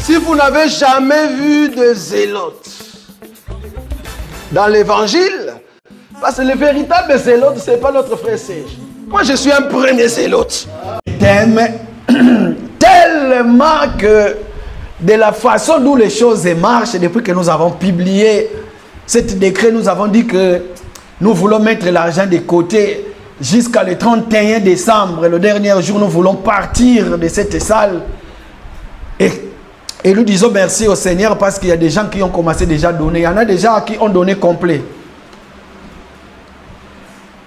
Si vous n'avez jamais vu de zélotes dans l'évangile, parce que le véritable zélote, ce n'est pas notre frère Serge. Moi, je suis un premier zélote. T'aimes tellement que de la façon dont les choses marchent, depuis que nous avons publié cet décret, nous avons dit que nous voulons mettre l'argent de côté jusqu'à le 31 décembre, le dernier jour, nous voulons partir de cette salle. Et nous disons merci au Seigneur parce qu'il y a des gens qui ont commencé déjà à donner. Il y en a déjà qui ont donné complet.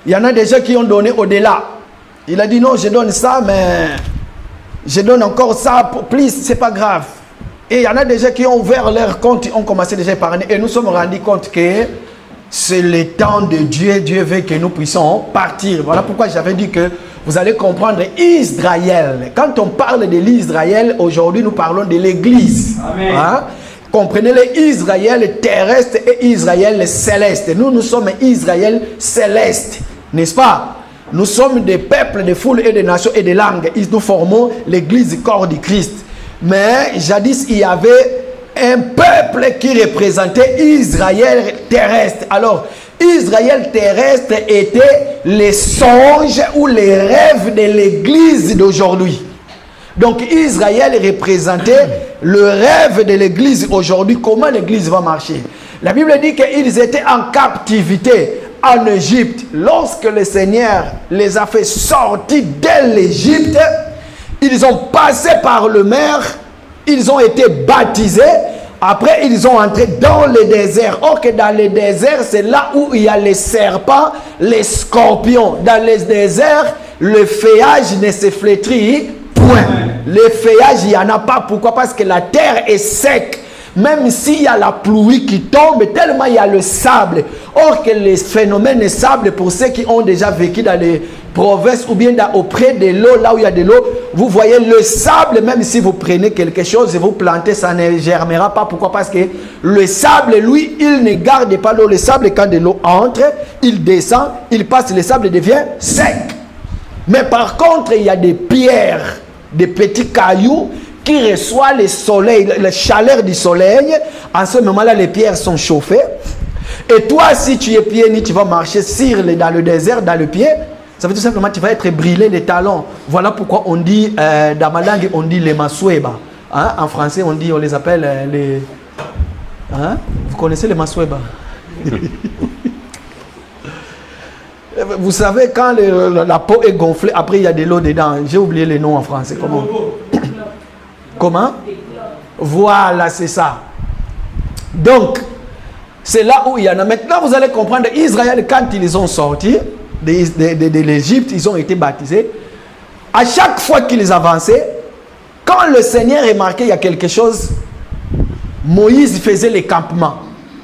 Il y en a des gens qui ont donné au-delà. Il a dit non, je donne ça, mais je donne encore ça, plus, c'est pas grave. Et il y en a des gens qui ont ouvert leur compte, ont commencé déjà à épargner. Et nous sommes rendus compte que c'est le temps de Dieu. Dieu veut que nous puissions partir. Voilà pourquoi j'avais dit que vous allez comprendre Israël. Quand on parle de l'Israël, aujourd'hui nous parlons de l'Église. Hein? Comprenez-le, Israël terrestre et Israël céleste. Nous, nous sommes Israël céleste. N'est-ce pas? Nous sommes des peuples, des foules et des nations et des langues. Nous formons l'Église du corps du Christ. Mais jadis, il y avait un peuple qui représentait Israël terrestre. Alors, Israël terrestre était les songes ou les rêves de l'Église d'aujourd'hui. Donc, Israël représentait le rêve de l'Église aujourd'hui. Comment l'Église va marcher? La Bible dit qu'ils étaient en captivité en Égypte. Lorsque le Seigneur les a fait sortir de l'Égypte, ils ont passé par le mer, ils ont été baptisés. Après, ils ont entré dans le désert. Or que dans le désert, c'est là où il y a les serpents, les scorpions. Dans le désert, le feuillage ne se flétrit point. Le feuillage, il n'y en a pas. Pourquoi? Parce que la terre est sec. Même s'il y a la pluie qui tombe, tellement il y a le sable. Or que les phénomènes de sable, pour ceux qui ont déjà vécu dans les provinces ou bien auprès de l'eau, là où il y a de l'eau, vous voyez le sable, même si vous prenez quelque chose et vous plantez, ça ne germera pas. Pourquoi? Parce que le sable, lui, il ne garde pas l'eau. Le sable, quand de l'eau entre, il descend, il passe, le sable devient sec. Mais par contre, il y a des pierres, des petits cailloux qui reçoivent le soleil, la chaleur du soleil. En ce moment-là, les pierres sont chauffées. Et toi, si tu es pieds nus, tu vas marcher dans le désert, dans le pied. Ça veut dire tout simplement que tu vas être brûlé les talons. Voilà pourquoi on dit, dans ma langue, on dit les masoueba. Hein? En français, on les appelle les... Hein? Vous connaissez les masoueba? Vous savez, quand la peau est gonflée, après il y a de l'eau dedans. J'ai oublié les noms en français. Comment? Comment? Voilà, c'est ça. Donc, c'est là où il y en a. Maintenant, vous allez comprendre, Israël, quand ils ont sorti de l'Égypte, ils ont été baptisés. À chaque fois qu'ils avançaient, quand le Seigneur remarquait qu'il y a quelque chose, Moïse faisait les campements.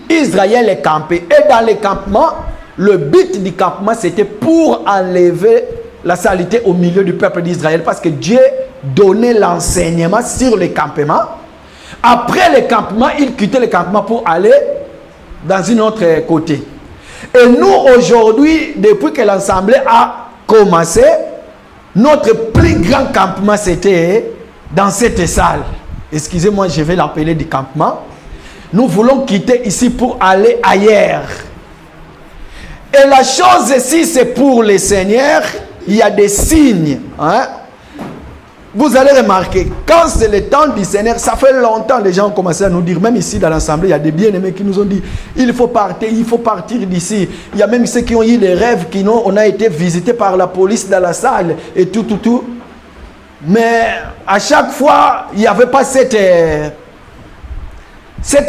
Israël est campé. Et dans les campements, le but du campement, c'était pour enlever la saleté au milieu du peuple d'Israël. Parce que Dieu donnait l'enseignement sur les campements. Après le campement, il quittait le campement pour aller dans un autre côté. Et nous, aujourd'hui, depuis que l'Assemblée a commencé, notre plus grand campement, c'était dans cette salle. Excusez-moi, je vais l'appeler du campement. Nous voulons quitter ici pour aller ailleurs. Et la chose ici, c'est pour les seigneurs, il y a des signes. Hein? Vous allez remarquer, quand c'est le temps du Seigneur, ça fait longtemps les gens ont commencé à nous dire, même ici dans l'Assemblée, il y a des bien-aimés qui nous ont dit, il faut partir d'ici. Il y a même ceux qui ont eu des rêves, on a été visités par la police dans la salle et tout. Mais à chaque fois, il n'y avait pas cette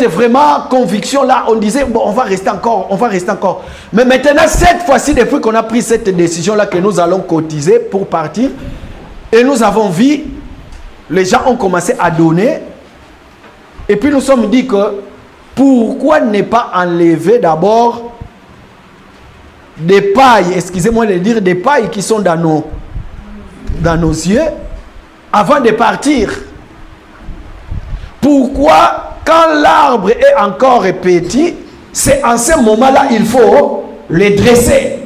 vraiment conviction-là. On disait, bon, on va rester encore. Mais maintenant, cette fois-ci, depuis qu'on a pris cette décision-là, que nous allons cotiser pour partir, et nous avons vu, les gens ont commencé à donner. Et puis nous sommes dit que, pourquoi ne pas enlever d'abord des pailles, excusez-moi de dire, des pailles qui sont dans nos yeux, avant de partir. Pourquoi, quand l'arbre est encore petit, c'est en ce moment-là il faut le dresser.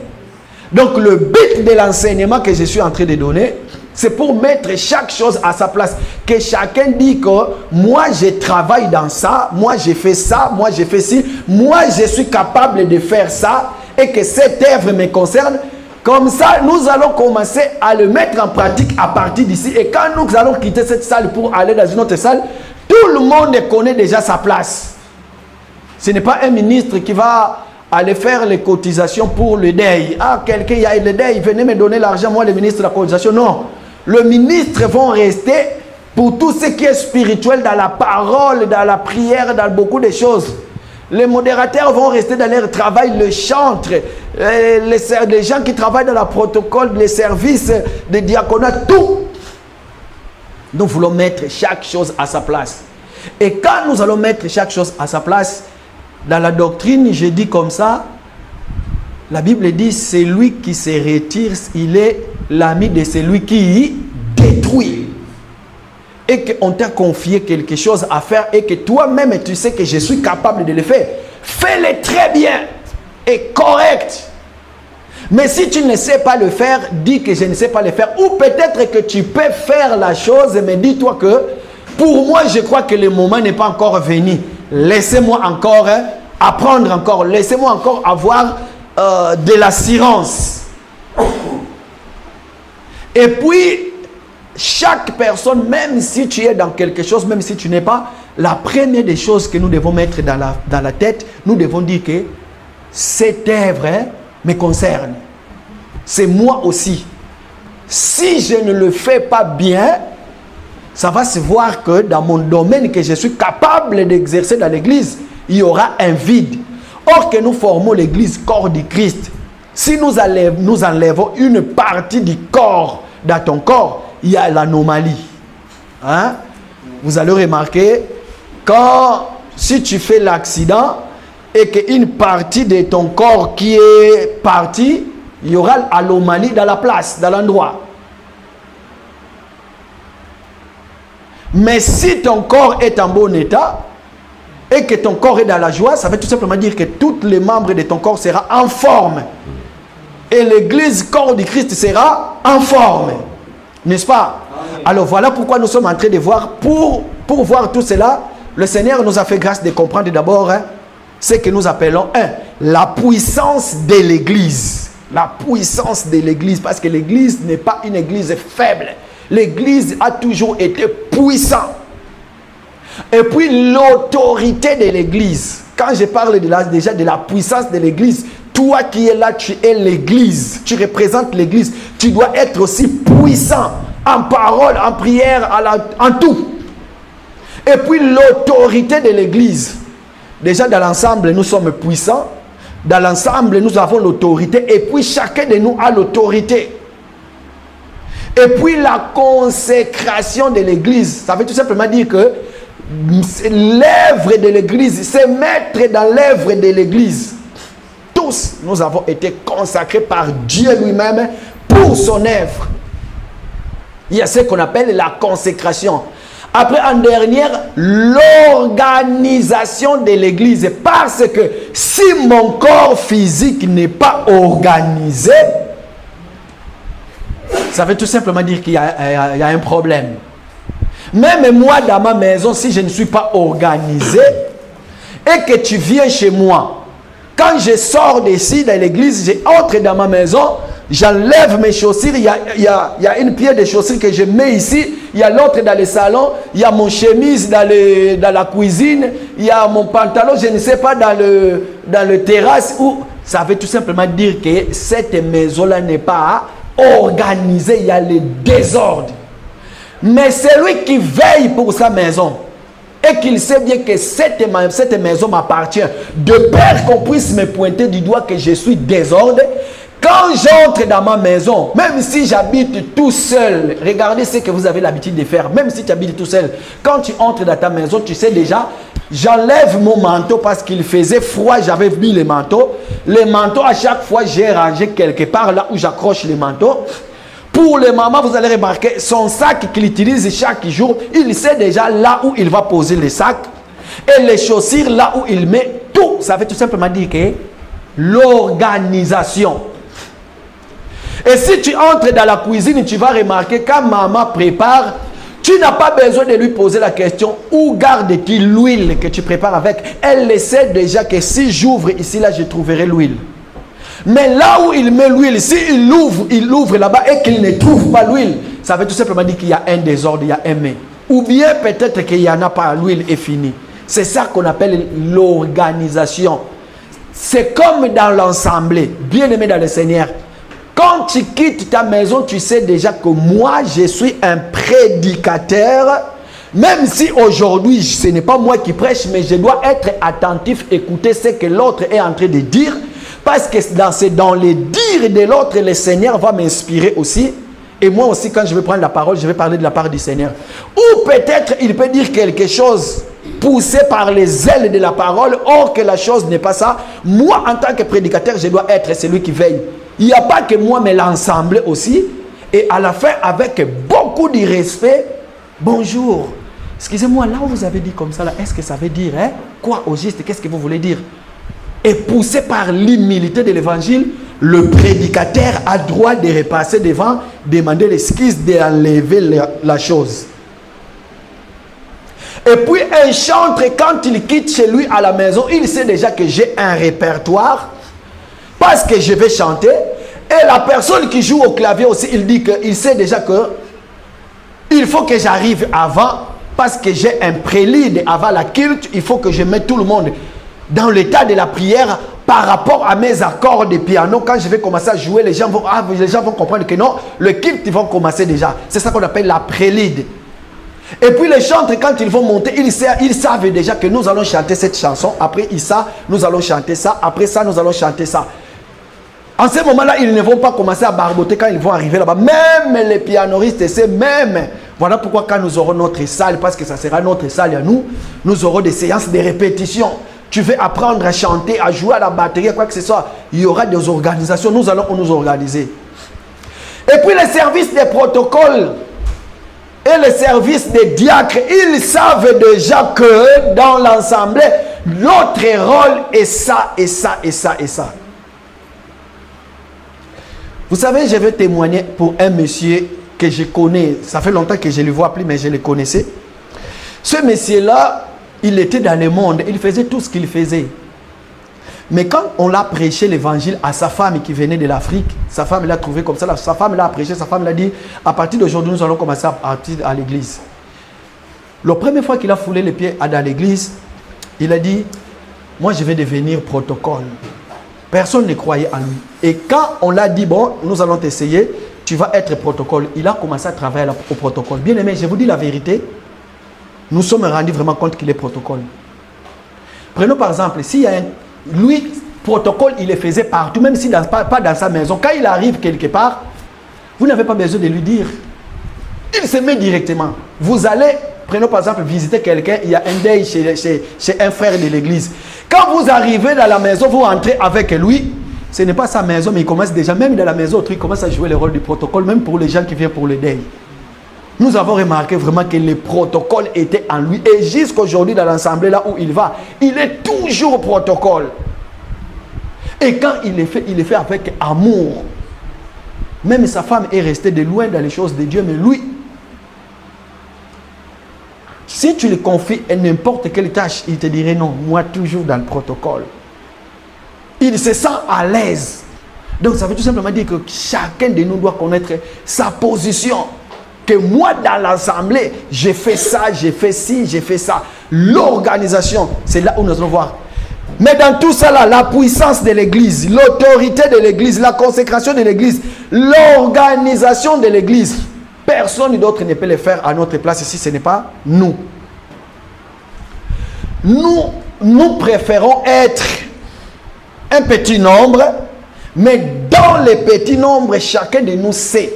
Donc le but de l'enseignement que je suis en train de donner, C'est pour mettre chaque chose à sa place. Que chacun dit que moi je travaille dans ça, moi j'ai fait ça, moi j'ai fait ci, moi je suis capable de faire ça et que cette œuvre me concerne. Comme ça, nous allons commencer à le mettre en pratique à partir d'ici. Et quand nous allons quitter cette salle pour aller dans une autre salle, tout le monde connaît déjà sa place. Ce n'est pas un ministre qui va aller faire les cotisations pour le deuil. Ah, quelqu'un, il y a le deuil, venez me donner l'argent, moi le ministre de la cotisation. Non. Le ministre vont rester pour tout ce qui est spirituel dans la parole, dans la prière, dans beaucoup de choses. Les modérateurs vont rester dans leur travail, le chantre, les gens qui travaillent dans le protocole, les services de diaconat, tout. Nous voulons mettre chaque chose à sa place. Et quand nous allons mettre chaque chose à sa place, dans la doctrine, je dis comme ça, la Bible dit, c'est lui qui se retire, il est l'ami de celui qui détruit. Et qu'on t'a confié quelque chose à faire et que toi-même tu sais que je suis capable de le faire. Fais-le très bien et correct. Mais si tu ne sais pas le faire, dis que je ne sais pas le faire. Ou peut-être que tu peux faire la chose, mais dis-toi que pour moi, je crois que le moment n'est pas encore venu. Laissez-moi encore apprendre encore. Laissez-moi encore avoir de l'assurance. Et puis, chaque personne, même si tu es dans quelque chose, même si tu n'es pas, la première des choses que nous devons mettre dans la tête, nous devons dire que cette œuvre me concerne. C'est moi aussi. Si je ne le fais pas bien, ça va se voir que dans mon domaine que je suis capable d'exercer dans l'église, il y aura un vide. Or que nous formons l'église corps du Christ. Si nous enlèvons une partie du corps dans ton corps, il y a l'anomalie. Hein? Vous allez remarquer, si tu fais l'accident et qu'une partie de ton corps qui est partie, il y aura l'anomalie dans la place, dans l'endroit. Mais si ton corps est en bon état et que ton corps est dans la joie, ça veut tout simplement dire que tous les membres de ton corps seront en forme. Et l'église corps du Christ sera en forme. N'est-ce pas? Amen. Alors voilà pourquoi nous sommes en train de voir. Pour voir tout cela, le Seigneur nous a fait grâce de comprendre d'abord ce que nous appelons la puissance de l'église. La puissance de l'église. Parce que l'église n'est pas une église faible. L'église a toujours été puissante. Et puis l'autorité de l'église. Quand je parle déjà de la puissance de l'église, toi qui es là, tu es l'église. Tu représentes l'église. Tu dois être aussi puissant en parole, en prière, en tout. Et puis l'autorité de l'église. Déjà dans l'ensemble, nous sommes puissants. Dans l'ensemble, nous avons l'autorité. Et puis chacun de nous a l'autorité. Et puis la consécration de l'église. Ça veut tout simplement dire que l'œuvre de l'église, c'est mettre dans l'œuvre de l'église. Tous, nous avons été consacrés par Dieu lui-même pour son œuvre. Il y a ce qu'on appelle la consécration. Après, en dernière, l'organisation de l'église. Parce que si mon corps physique n'est pas organisé, ça veut tout simplement dire qu'il y a un problème. Même moi, dans ma maison, si je ne suis pas organisé et que tu viens chez moi, quand je sors d'ici, dans l'église, j'entre dans ma maison, j'enlève mes chaussures, il y a une paire de chaussures que je mets ici, il y a l'autre dans le salon, il y a mon chemise dans la cuisine, il y a mon pantalon, je ne sais pas, dans le terrasse. Ça veut tout simplement dire que cette maison-là n'est pas organisée, il y a le désordre. Mais celui qui veille pour sa maison et qu'il sait bien que cette maison m'appartient, de peur qu'on puisse me pointer du doigt que je suis désordre, quand j'entre dans ma maison, même si j'habite tout seul, regardez ce que vous avez l'habitude de faire, même si tu habites tout seul, quand tu entres dans ta maison, tu sais déjà, j'enlève mon manteau parce qu'il faisait froid, j'avais mis les manteaux. Les manteaux, à chaque fois, j'ai rangé quelque part là où j'accroche les manteaux. Pour les mamans, vous allez remarquer, son sac qu'il utilise chaque jour, il sait déjà là où il va poser les sacs. Et les chaussures, là où il met tout. Ça veut tout simplement dire que l'organisation. Et si tu entres dans la cuisine, tu vas remarquer quand maman prépare, tu n'as pas besoin de lui poser la question où garde-t-il l'huile que tu prépares avec. Elle sait déjà que si j'ouvre ici, là, je trouverai l'huile. Mais là où il met l'huile, si il ouvre là-bas et qu'il ne trouve pas l'huile, ça veut tout simplement dire qu'il y a un désordre, il y a un mais. Ou bien peut-être qu'il n'y en a pas, l'huile est finie. C'est ça qu'on appelle l'organisation. C'est comme dans l'ensemble, bien aimé dans le Seigneur. Quand tu quittes ta maison, tu sais déjà que moi, je suis un prédicateur. Même si aujourd'hui, ce n'est pas moi qui prêche, mais je dois être attentif, écouter ce que l'autre est en train de dire. Parce que dans les dires de l'autre, le Seigneur va m'inspirer aussi. Et moi aussi, quand je vais prendre la parole, je vais parler de la part du Seigneur. Ou peut-être, il peut dire quelque chose poussé par les ailes de la parole, or que la chose n'est pas ça. Moi, en tant que prédicateur, je dois être celui qui veille. Il n'y a pas que moi, mais l'ensemble aussi. Et à la fin, avec beaucoup de respect, bonjour. Excusez-moi, là où vous avez dit comme ça, est-ce que ça veut dire quoi au juste? Qu'est-ce que vous voulez dire? Et poussé par l'humilité de l'évangile, le prédicateur a droit de repasser devant, demander l'excuse d'enlever la chose. Et puis un chantre, quand il quitte chez lui à la maison, il sait déjà que j'ai un répertoire parce que je vais chanter. Et la personne qui joue au clavier aussi, il sait déjà que il faut que j'arrive avant parce que j'ai un prélude avant la culte. Il faut que je mette tout le monde dans l'état de la prière par rapport à mes accords de piano. Quand je vais commencer à jouer, les gens vont comprendre que non, le culte, ils vont commencer déjà. C'est ça qu'on appelle la prélude. Et puis les chantres, quand ils vont monter, ils savent déjà que nous allons chanter cette chanson. Après ça, nous allons chanter ça. Après ça, nous allons chanter ça. En ce moment-là, ils ne vont pas commencer à barboter quand ils vont arriver là-bas. Même les pianoristes, c'est même. Voilà pourquoi quand nous aurons notre salle, parce que ça sera notre salle à nous, nous aurons des séances de répétition. Tu veux apprendre à chanter, à jouer à la batterie, quoi que ce soit. Il y aura des organisations. Nous allons nous organiser. Et puis les services des protocoles et les services des diacres, ils savent déjà que dans l'ensemble, notre rôle est ça, et ça, et ça, et ça. Vous savez, je vais témoigner pour un monsieur que je connais. Ça fait longtemps que je ne le vois plus, mais je le connaissais. Ce monsieur-là, il était dans le monde, il faisait tout ce qu'il faisait. Mais quand on l'a prêché l'évangile à sa femme qui venait de l'Afrique, sa femme l'a trouvé comme ça, sa femme l'a prêché, sa femme l'a dit, à partir d'aujourd'hui, nous allons commencer à partir à l'église. La première fois qu'il a foulé les pieds dans l'église, il a dit, moi je vais devenir protocole. Personne ne croyait en lui. Et quand on l'a dit, bon, nous allons t'essayer, tu vas être protocole. Il a commencé à travailler au protocole. Bien aimé, je vous dis la vérité, nous sommes rendus vraiment compte qu'il est protocole. Prenons par exemple, s'il y a lui, protocole, il le faisait partout, même si pas dans sa maison. Quand il arrive quelque part, vous n'avez pas besoin de lui dire. Il se met directement. Vous allez, prenons par exemple, visiter quelqu'un, il y a un deuil chez un frère de l'église. Quand vous arrivez dans la maison, vous entrez avec lui, ce n'est pas sa maison, mais il commence déjà, même dans la maison, il commence à jouer le rôle du protocole, même pour les gens qui viennent pour le deuil. Nous avons remarqué vraiment que le protocole était en lui. Et jusqu'aujourd'hui, dans l'assemblée, là où il va, il est toujours protocole. Et quand il est fait avec amour. Même sa femme est restée de loin dans les choses de Dieu, mais lui, si tu lui confies n'importe quelle tâche, il te dirait non, moi toujours dans le protocole. Il se sent à l'aise. Donc ça veut tout simplement dire que chacun de nous doit connaître sa position. Que moi dans l'assemblée, j'ai fait ça, j'ai fait ci, j'ai fait ça. L'organisation, c'est là où nous allons voir. Mais dans tout ça là, la puissance de l'église, l'autorité de l'église, la consécration de l'église, l'organisation de l'église, personne d'autre ne peut le faire à notre place ici, ce n'est pas nous. Nous préférons être un petit nombre, mais dans les petits nombres, chacun de nous sait.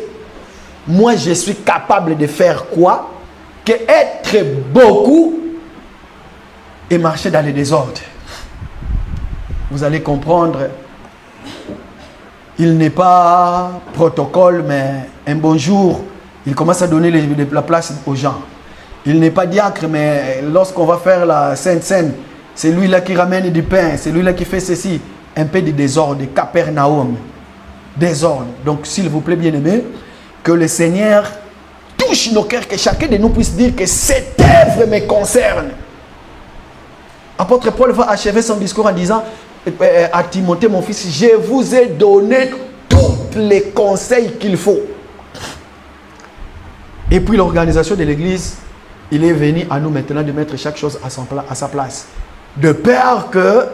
Moi, je suis capable de faire quoi? Que être beaucoup et marcher dans le désordre. Vous allez comprendre, il n'est pas protocole, mais un bonjour, il commence à donner la place aux gens. Il n'est pas diacre, mais lorsqu'on va faire la Sainte Seine, c'est lui là qui ramène du pain, c'est lui là qui fait ceci. Un peu de désordre, de Capernaum. désordre. Donc, s'il vous plaît, bien-aimés, que le Seigneur touche nos cœurs, que chacun de nous puisse dire que cette œuvre me concerne. Apôtre Paul va achever son discours en disant à Timothée, mon fils, je vous ai donné tous les conseils qu'il faut. Et puis l'organisation de l'Église, il est venu à nous maintenant de mettre chaque chose à sa place. De peur que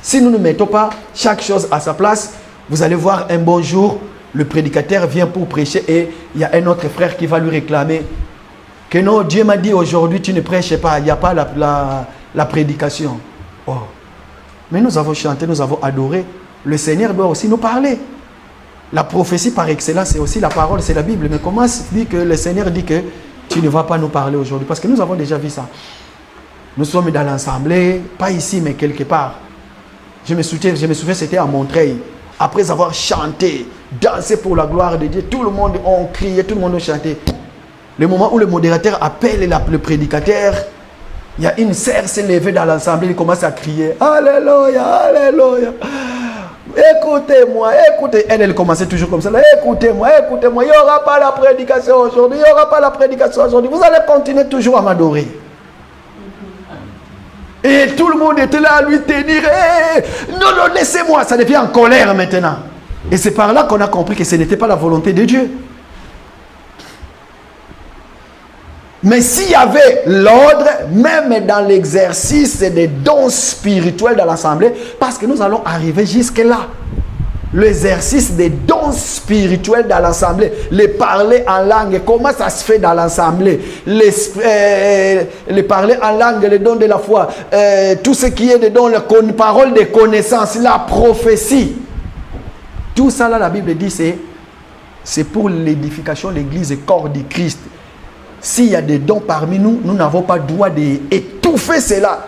si nous ne mettons pas chaque chose à sa place, vous allez voir un bon jour, le prédicateur vient pour prêcher et il y a un autre frère qui va lui réclamer que non, Dieu m'a dit aujourd'hui tu ne prêches pas, il n'y a pas la prédication. Oh. Mais nous avons chanté, nous avons adoré. Le Seigneur doit aussi nous parler. La prophétie par excellence, c'est aussi la parole, c'est la Bible. Mais comment se dit que le Seigneur dit que tu ne vas pas nous parler aujourd'hui? Parce que nous avons déjà vu ça. Nous sommes dans l'assemblée, pas ici, mais quelque part. Je me souviens c'était à Montreuil. Après avoir chanté, dansé pour la gloire de Dieu, tout le monde a crié, tout le monde a chanté. Le moment où le modérateur appelle le prédicateur, il y a une sœur s'est levée dans l'assemblée, il commence à crier « Alléluia, Alléluia !» Écoutez-moi, écoutez. Elle commençait toujours comme ça. Écoutez-moi, écoutez-moi. Il n'y aura pas la prédication aujourd'hui. Il n'y aura pas la prédication aujourd'hui. Vous allez continuer toujours à m'adorer. Et tout le monde était là à lui tenir. Non, non, laissez-moi. Ça devient en colère maintenant. Et c'est par là qu'on a compris que ce n'était pas la volonté de Dieu. Mais s'il y avait l'ordre, même dans l'exercice des dons spirituels dans l'assemblée, parce que nous allons arriver jusque-là. L'exercice des dons spirituels dans l'assemblée, les parler en langue, comment ça se fait dans l'assemblée, les parler en langue, les dons de la foi, tout ce qui est des dons, la parole de connaissance, la prophétie. Tout ça là, la Bible dit, c'est pour l'édification de l'Église et corps du Christ. S'il y a des dons parmi nous, nous n'avons pas le droit d'étouffer cela.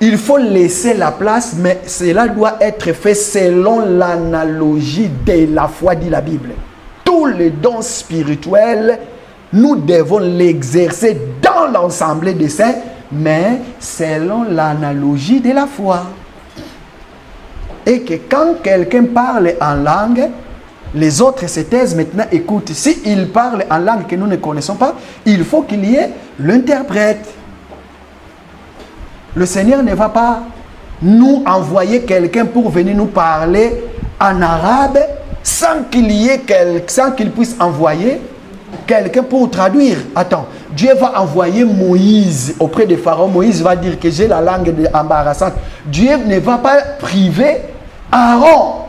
Il faut laisser la place, mais cela doit être fait selon l'analogie de la foi, dit la Bible. Tous les dons spirituels, nous devons l'exercer dans l'assemblée des saints, mais selon l'analogie de la foi. Et que quand quelqu'un parle en langue, les autres se taisent maintenant, écoute. S'il parle en langue que nous ne connaissons pas, il faut qu'il y ait l'interprète. Le Seigneur ne va pas nous envoyer quelqu'un pour venir nous parler en arabe sans qu'il puisse envoyer quelqu'un pour traduire. Attends, Dieu va envoyer Moïse auprès de Pharaon. Moïse va dire que j'ai la langue embarrassante. Dieu ne va pas priver Aaron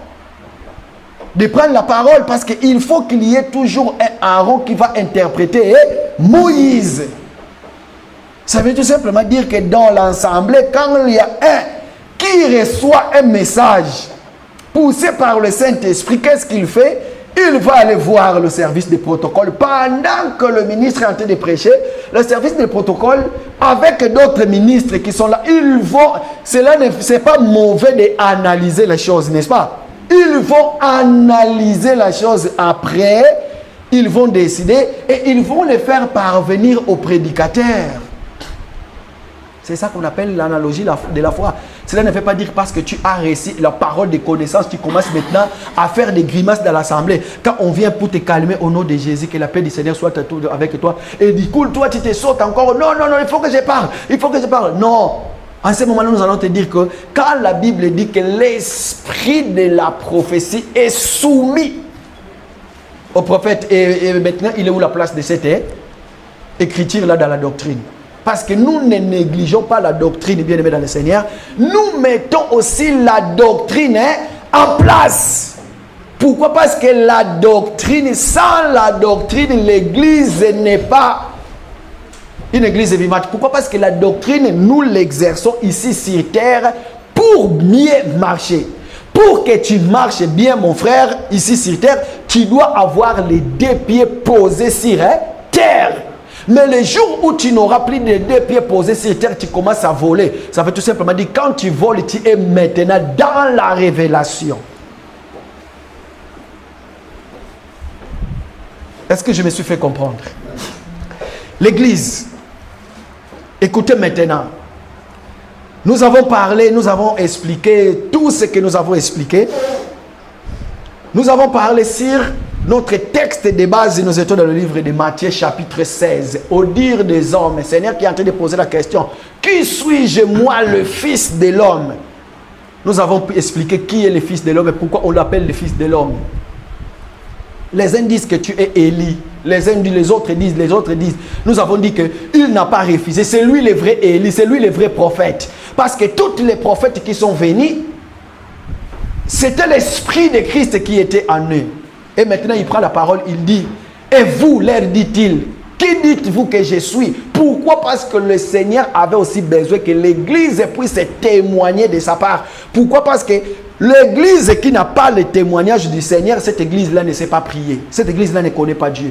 de prendre la parole parce qu'il faut qu'il y ait toujours un Aaron qui va interpréter Moïse. Ça veut tout simplement dire que dans l'ensemble, quand il y a un qui reçoit un message poussé par le Saint-Esprit, qu'est-ce qu'il fait? Il va aller voir le service de protocole pendant que le ministre est en train de prêcher. Le service de protocole, avec d'autres ministres qui sont là, ils vont, c'est pas mauvais d'analyser les choses, n'est-ce pas? Ils vont analyser la chose après, ils vont décider et ils vont le faire parvenir au prédicateur. C'est ça qu'on appelle l'analogie de la foi. Cela ne veut pas dire parce que tu as réussi la parole de connaissance, tu commences maintenant à faire des grimaces dans l'assemblée. Quand on vient pour te calmer au nom de Jésus, que la paix du Seigneur soit avec toi, et dit, cool, toi tu te sautes encore. Non, non, non, il faut que je parle. Il faut que je parle. Non. En ce moment-là, nous allons te dire que quand la Bible dit que l'esprit de la prophétie est soumis au prophète, et maintenant, il est où la place de cette écriture-là dans la doctrine? Parce que nous ne négligeons pas la doctrine, bien aimé dans le Seigneur. Nous mettons aussi la doctrine en place. Pourquoi? Parce que la doctrine, sans la doctrine, l'église n'est pas une église vivante. Pourquoi? Parce que la doctrine, nous l'exerçons ici sur terre pour mieux marcher. Pour que tu marches bien, mon frère, ici sur terre, tu dois avoir les deux pieds posés sur terre. Mais le jour où tu n'auras plus de deux pieds posés sur terre, tu commences à voler. Ça veut tout simplement dire, quand tu voles, tu es maintenant dans la révélation. Est-ce que je me suis fait comprendre? L'église, écoutez maintenant. Nous avons parlé, nous avons expliqué tout ce que nous avons expliqué. Nous avons parlé sur notre texte de base. Nous étions dans le livre de Matthieu chapitre 16. Au dire des hommes, le Seigneur qui est en train de poser la question, qui suis-je moi le fils de l'homme? Nous avons expliqué qui est le fils de l'homme et pourquoi on l'appelle le fils de l'homme. Les uns disent que tu es Élie. Les uns disent, les autres disent. Nous avons dit qu'il n'a pas refusé. C'est lui le vrai Élie, c'est lui le vrai prophète. Parce que tous les prophètes qui sont venus, c'était l'esprit de Christ qui était en eux. Et maintenant il prend la parole, il dit, et vous, leur dit-il, qui dites-vous que je suis? Pourquoi? Parce que le Seigneur avait aussi besoin que l'Église puisse témoigner de sa part. Pourquoi? Parce que l'Église qui n'a pas le témoignage du Seigneur, cette Église-là ne sait pas prier. Cette Église-là ne connaît pas Dieu.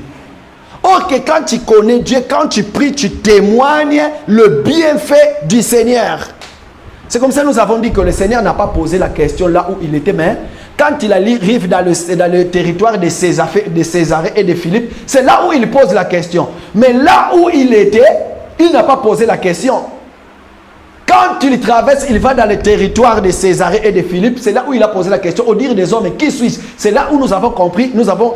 Or que quand tu connais Dieu, quand tu pries, tu témoignes le bienfait du Seigneur. C'est comme ça que nous avons dit que le Seigneur n'a pas posé la question là où il était, mais quand il arrive dans le territoire de Césarée et de Philippe, c'est là où il pose la question. Mais là où il était, il n'a pas posé la question. Quand il traverse, il va dans le territoire de Césarée et de Philippe, c'est là où il a posé la question, au dire des hommes, qui suis-je? C'est là où nous avons compris, nous avons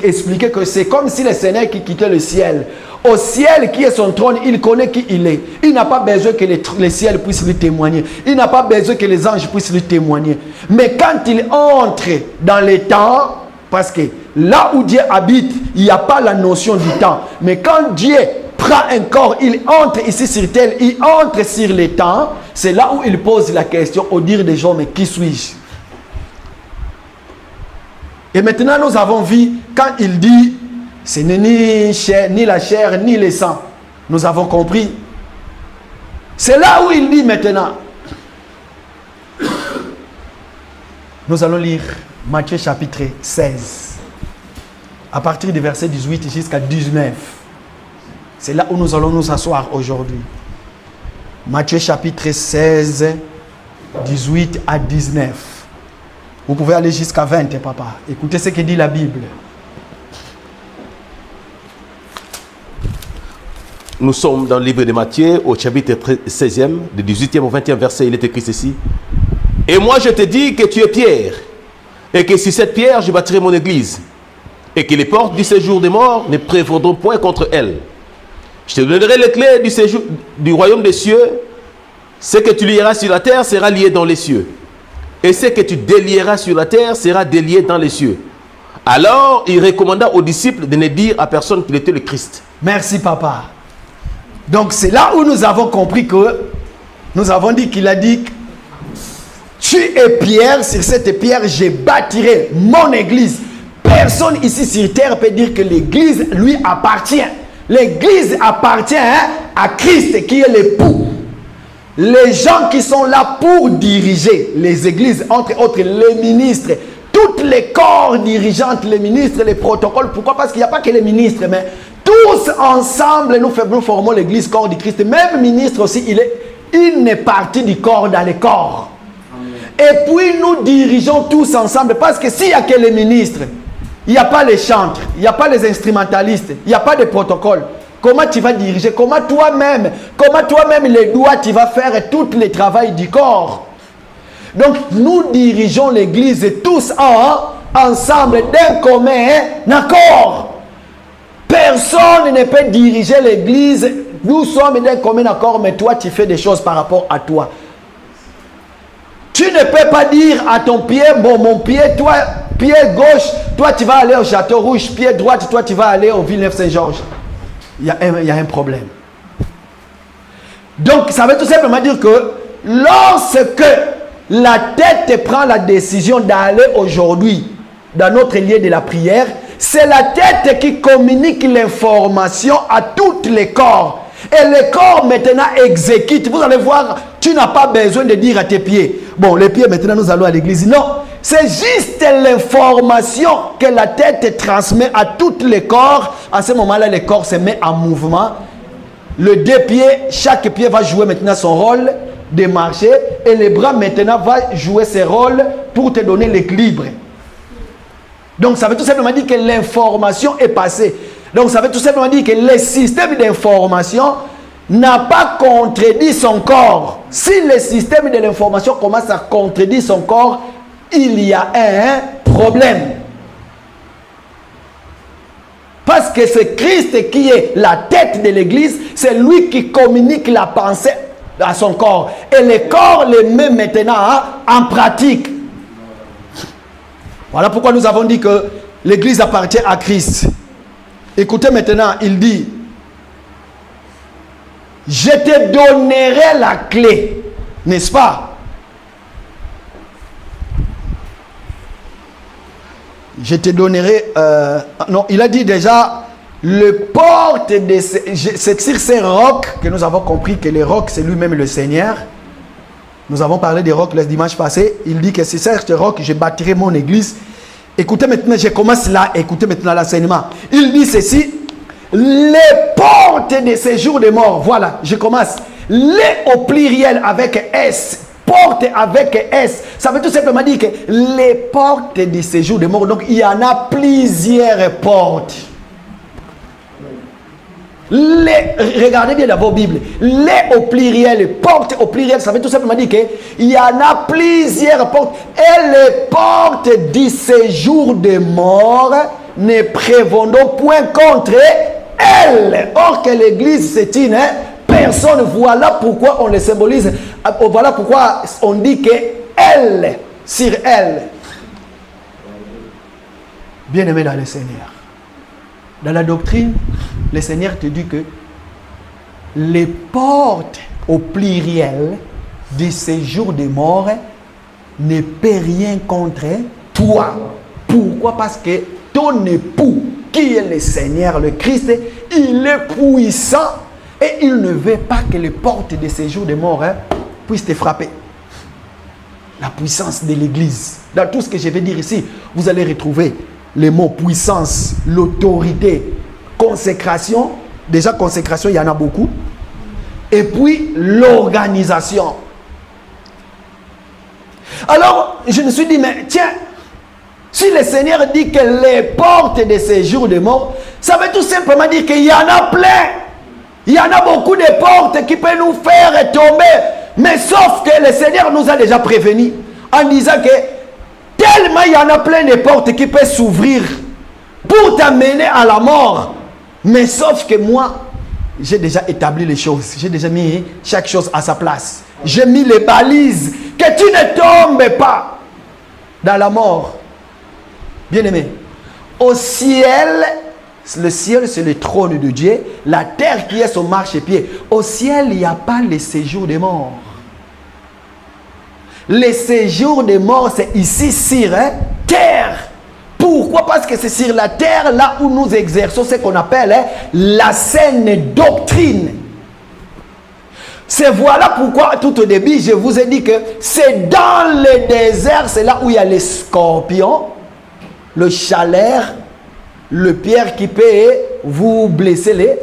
expliqué que c'est comme si le Seigneur qui quittait le ciel. Au ciel qui est son trône, il connaît qui il est. Il n'a pas besoin que le ciel puisse lui témoigner. Il n'a pas besoin que les anges puissent lui témoigner. Mais quand il entre dans les temps, parce que là où Dieu habite, il n'y a pas la notion du temps. Mais quand Dieu prend un corps, il entre ici sur terre, il entre sur les temps, c'est là où il pose la question au dire des gens, mais qui suis-je? Et maintenant nous avons vu, quand il dit, ce n'est ni la chair, ni le sang. Nous avons compris. C'est là où il dit maintenant. Nous allons lire Matthieu chapitre 16. À partir du verset 18 jusqu'à 19. C'est là où nous allons nous asseoir aujourd'hui. Matthieu chapitre 16, 18 à 19. Vous pouvez aller jusqu'à 20, papa. Écoutez ce que dit la Bible. Nous sommes dans le livre de Matthieu, au chapitre 16e, du 18e au 20e verset, il est écrit ceci. Et moi je te dis que tu es Pierre, et que sur cette pierre je bâtirai mon église, et que les portes du séjour des morts ne prévaudront point contre elle. Je te donnerai les clés du séjour du royaume des cieux. Ce que tu lieras sur la terre sera lié dans les cieux, et ce que tu délieras sur la terre sera délié dans les cieux. Alors il recommanda aux disciples de ne dire à personne qu'il était le Christ. Merci papa. Donc c'est là où nous avons compris que nous avons dit qu'il a dit, tu es Pierre, sur cette pierre je bâtirai mon église. Personne ici sur terre peut dire que l'église lui appartient. L'église appartient à Christ qui est l'époux. Les gens qui sont là pour diriger les églises, entre autres les ministres, tous les corps dirigeants, les ministres, les protocoles. Pourquoi? Parce qu'il n'y a pas que les ministres, mais tous ensemble, nous formons l'église corps du Christ. Même ministre aussi, il est une partie du corps dans les corps. Amen. Et puis nous dirigeons tous ensemble. Parce que s'il n'y a que les ministres, il n'y a pas les chantres, il n'y a pas les instrumentalistes, il n'y a pas de protocole. Comment tu vas diriger? Comment toi-même les doigts, tu vas faire tout le travail du corps? Donc nous dirigeons l'église tous ensemble d'un commun accord. Personne ne peut diriger l'église. Nous sommes d'un commun accord, mais toi tu fais des choses par rapport à toi. Tu ne peux pas dire à ton pied, bon mon pied, toi, pied gauche, toi tu vas aller au Château Rouge, pied droite, toi tu vas aller au Villeneuve-Saint-Georges. Il y a un problème. Donc ça veut tout simplement dire que lorsque la tête prend la décision d'aller aujourd'hui dans notre lieu de la prière, c'est la tête qui communique l'information à tous les corps. Et les corps maintenant exécutent. Vous allez voir, tu n'as pas besoin de dire à tes pieds, bon les pieds maintenant nous allons à l'église. Non, c'est juste l'information que la tête transmet à tous les corps. À ce moment-là, le corps se met en mouvement. Le deux pieds, chaque pied va jouer maintenant son rôle de marcher. Et les bras maintenant vont jouer ses rôles pour te donner l'équilibre. Donc ça veut tout simplement dire que l'information est passée. Donc ça veut tout simplement dire que le système d'information n'a pas contredit son corps. Si le système de l'information commence à contredire son corps, il y a un problème. Parce que c'est Christ qui est la tête de l'église. C'est lui qui communique la pensée à son corps. Et le corps le met maintenant en pratique. Voilà pourquoi nous avons dit que l'église appartient à Christ. Écoutez maintenant, il dit, je te donnerai la clé, n'est-ce pas? Je te donnerai... non, il a dit déjà, le porte de... C'est sur ces rocs que nous avons compris que les rocs, c'est lui-même le Seigneur. Nous avons parlé des rocs le dimanche passé. Il dit que c'est sur ce roc que je bâtirai mon église. Écoutez maintenant, je commence là, écoutez maintenant l'enseignement. Il dit ceci, les portes de ces jours de mort, voilà, je commence. Les au pluriel avec S, porte avec S, ça veut tout simplement dire que les portes de ces jours de mort, donc il y en a plusieurs portes. Regardez bien dans vos Bibles, les au pluriel, portes au pluriel, ça veut tout simplement dire qu'il y en a plusieurs portes. Et les portes du séjour de mort ne prévaudront point contre elles. Or que l'église c'est une personne, voilà pourquoi on le symbolise, voilà pourquoi on dit que elle, sur elle. Bien-aimé dans le Seigneur. Dans la doctrine, le Seigneur te dit que les portes au pluriel du séjour des morts ne peut rien contre toi. Pourquoi? Parce que ton époux, qui est le Seigneur, le Christ, il est puissant et il ne veut pas que les portes du séjour des morts puissent te frapper. La puissance de l'Église. Dans tout ce que je vais dire ici, vous allez retrouver les mots puissance, l'autorité, consécration. Déjà, consécration, il y en a beaucoup. Et puis, l'organisation. Alors, je me suis dit, mais tiens, si le Seigneur dit que les portes de ces jours de mort, ça veut tout simplement dire qu'il y en a plein. Il y en a beaucoup de portes qui peuvent nous faire tomber. Mais sauf que le Seigneur nous a déjà prévenus en disant que tellement il y en a plein de portes qui peuvent s'ouvrir pour t'amener à la mort. Mais sauf que moi, j'ai déjà établi les choses. J'ai déjà mis chaque chose à sa place. J'ai mis les balises. Que tu ne tombes pas dans la mort. Bien-aimé, au ciel, le ciel c'est le trône de Dieu. La terre qui est son marchepied. Au ciel, il n'y a pas le séjour des morts. Le séjour des morts, c'est ici sur terre. Pourquoi? Parce que c'est sur la terre, là où nous exerçons ce qu'on appelle la saine doctrine. C'est voilà pourquoi, tout au début, je vous ai dit que c'est dans le désert, c'est là où il y a les scorpions, le chaleur, le pierre qui peut vous blesser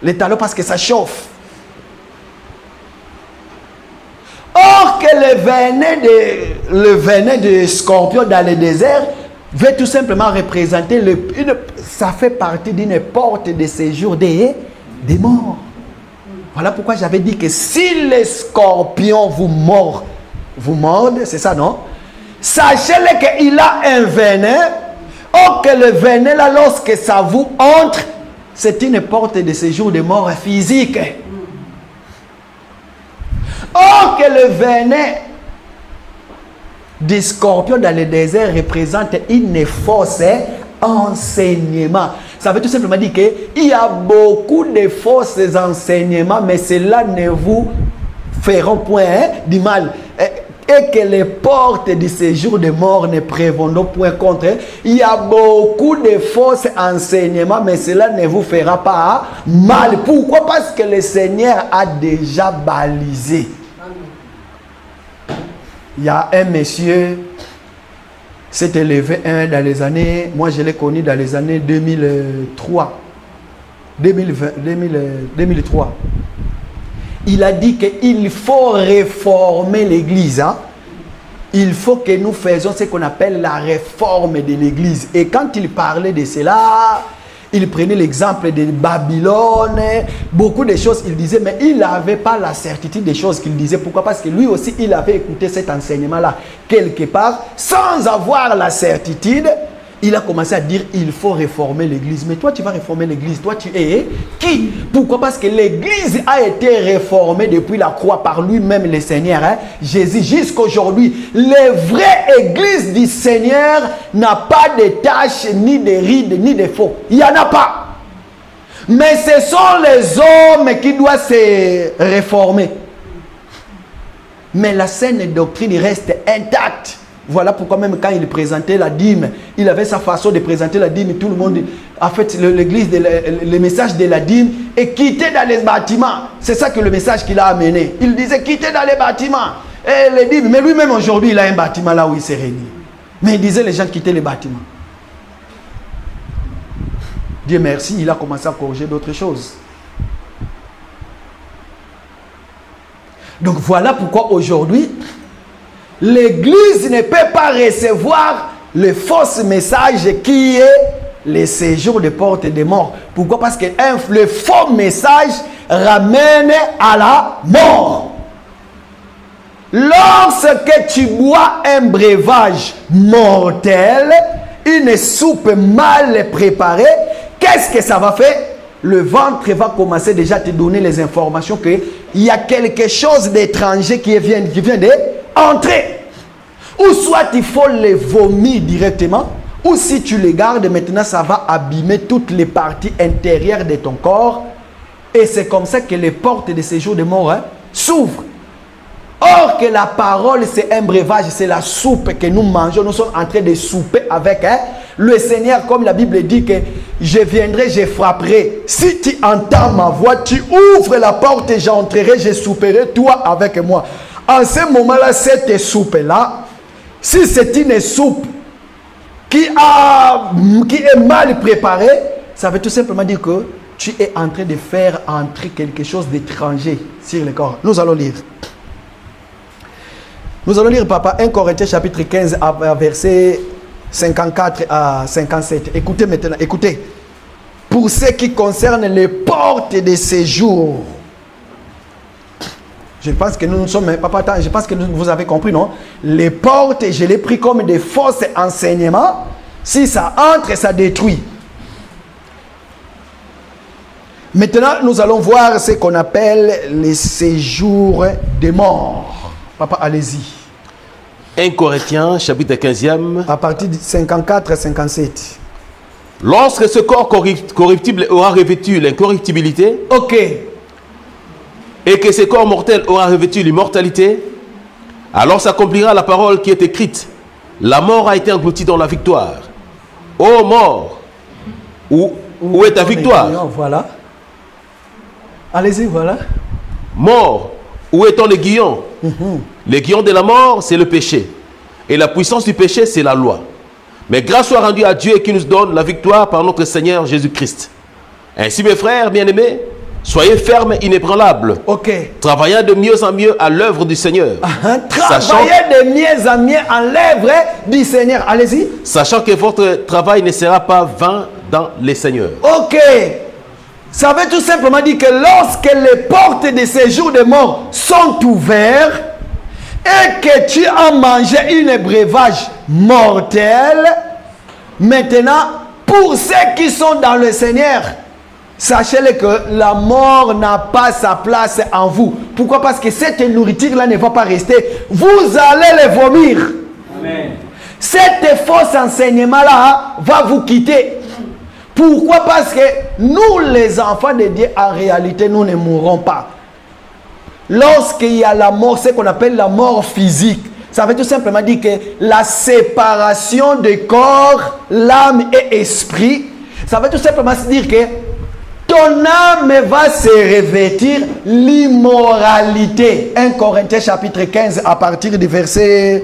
les talons parce que ça chauffe. Or que le venin de scorpion dans le désert veut tout simplement représenter, ça fait partie d'une porte de séjour des morts. Voilà pourquoi j'avais dit que si les scorpions vous mordent, c'est ça non? Sachez-le qu'il a un venin. Or que le venin là, lorsque ça vous entre, c'est une porte de séjour des morts physiques. Or que le venin des scorpions dans le désert représente une fausse enseignement. Ça veut tout simplement dire qu'il y a beaucoup de fausses enseignements, mais cela ne vous feront point du mal. Et que les portes du séjour des morts ne prévaudront point contre. Il y a beaucoup de fausses enseignements, mais cela ne vous fera pas mal. Pourquoi? Parce que le Seigneur a déjà balisé. Il y a un monsieur s'est élevé dans les années, moi je l'ai connu dans les années 2003. Il a dit qu'il faut réformer l'église. Hein? Il faut que nous faisions ce qu'on appelle la réforme de l'église. Et quand il parlait de cela, il prenait l'exemple de Babylone, beaucoup de choses il disait, mais il n'avait pas la certitude des choses qu'il disait. Pourquoi? Parce que lui aussi, il avait écouté cet enseignement-là quelque part, sans avoir la certitude. il a commencé à dire il faut réformer l'église. Mais toi, tu vas réformer l'église. Toi, tu es qui? Pourquoi? Parce que l'église a été réformée depuis la croix par lui-même, le Seigneur, hein? Jésus, jusqu'à aujourd'hui. La vraie église du Seigneur n'a pas de taches, ni de rides, ni de faux. Il n'y en a pas. Mais ce sont les hommes qui doivent se réformer. Mais la saine doctrine reste intacte. Voilà pourquoi même quand il présentait la dîme, il avait sa façon de présenter la dîme. Tout le monde, en fait, l'église, le message de la dîme est quitter dans les bâtiments. C'est ça que le message qu'il a amené. Il disait quitter dans les bâtiments. Et les dîmes, mais lui-même aujourd'hui, il a un bâtiment là où il s'est réuni. Mais il disait les gens quitter les bâtiments. Dieu merci, il a commencé à corriger d'autres choses. Donc voilà pourquoi aujourd'hui, l'église ne peut pas recevoir le faux message qui est le séjour des portes des morts. Pourquoi? Parce que le faux message ramène à la mort. Lorsque tu bois un breuvage mortel, une soupe mal préparée, qu'est-ce que ça va faire? Le ventre va commencer déjà à te donner les informations qu'il y a quelque chose d'étranger qui vient d'entrer. Ou soit il faut les vomir directement, ou si tu les gardes maintenant, ça va abîmer toutes les parties intérieures de ton corps. Et c'est comme ça que les portes de séjour de mort s'ouvrent. Or que la parole, c'est un breuvage, c'est la soupe que nous mangeons. Nous sommes en train de souper avec le Seigneur, comme la Bible dit que je viendrai, je frapperai. Si tu entends ma voix, tu ouvres la porte et j'entrerai, je souperai toi avec moi. En ce moment-là, cette soupe-là, si c'est une soupe qui est mal préparée, ça veut tout simplement dire que tu es en train de faire entrer quelque chose d'étranger sur le corps. Nous allons lire. Nous allons lire, papa, 1 Corinthiens chapitre 15, verset 54 à 57. Écoutez maintenant, écoutez. Pour ce qui concerne les portes de séjour, je pense que nous sommes, papa, attends, je pense que vous avez compris, non? Les portes, je les pris comme des fausses enseignements. Si ça entre, ça détruit. Maintenant, nous allons voir ce qu'on appelle les séjours des morts. Papa, allez-y. 1 Corinthiens, chapitre 15e. À partir de 54 à 57. Lorsque ce corps corruptible aura revêtu l'incorruptibilité, ok, et que ce corps mortel aura revêtu l'immortalité, alors s'accomplira la parole qui est écrite. La mort a été engloutie dans la victoire. Ô mort, où est ta victoire? Voilà. Allez-y, voilà. Mort, où est ton aiguillon? L'aiguillon de la mort, c'est le péché. Et la puissance du péché, c'est la loi. Mais grâce soit rendue à Dieu qui nous donne la victoire par notre Seigneur Jésus-Christ. Ainsi, mes frères bien-aimés, soyez fermes, inébranlables. Ok. Travaillant de mieux en mieux à l'œuvre du Seigneur. Travaillez de mieux en mieux à l'œuvre du Seigneur. Allez-y. Sachant que votre travail ne sera pas vain dans les seigneurs. Ok. Ça veut tout simplement dire que lorsque les portes de séjour de mort sont ouvertes et que tu as mangé une breuvage mortel, maintenant, pour ceux qui sont dans le Seigneur, sachez-le que la mort n'a pas sa place en vous. Pourquoi? Parce que cette nourriture-là ne va pas rester. Vous allez les vomir. Amen. Cet faux enseignement-là va vous quitter. Pourquoi? Parce que nous, les enfants de Dieu, en réalité, nous ne mourrons pas. Lorsqu'il y a la mort, ce qu'on appelle la mort physique, ça veut tout simplement dire que la séparation de corps, l'âme et esprit, ça veut tout simplement dire que ton âme va se revêtir l'immoralité. 1 Corinthiens chapitre 15 à partir du verset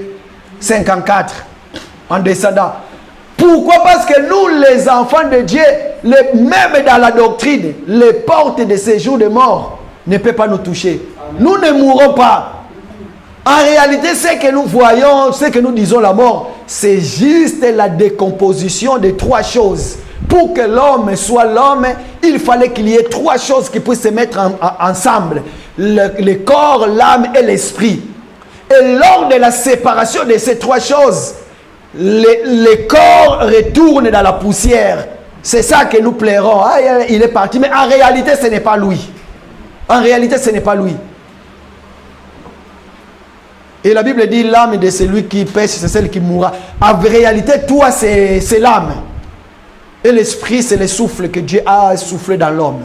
54 en descendant. Pourquoi? Parce que nous, les enfants de Dieu, même dans la doctrine, les portes de séjour de mort ne peuvent pas nous toucher. Amen. Nous ne mourrons pas. En réalité, ce que nous voyons, ce que nous disons la mort, c'est juste la décomposition de trois choses. Pour que l'homme soit l'homme, il fallait qu'il y ait trois choses qui puissent se mettre ensemble. Le corps, l'âme et l'esprit. Et lors de la séparation de ces trois choses, les corps retournent dans la poussière. C'est ça que nous plairons. Ah, il est parti, mais en réalité, ce n'est pas lui. En réalité, ce n'est pas lui. Et la Bible dit, l'âme de celui qui pêche, c'est celle qui mourra. En réalité, toi, c'est l'âme. Et l'esprit, c'est le souffle que Dieu a soufflé dans l'homme.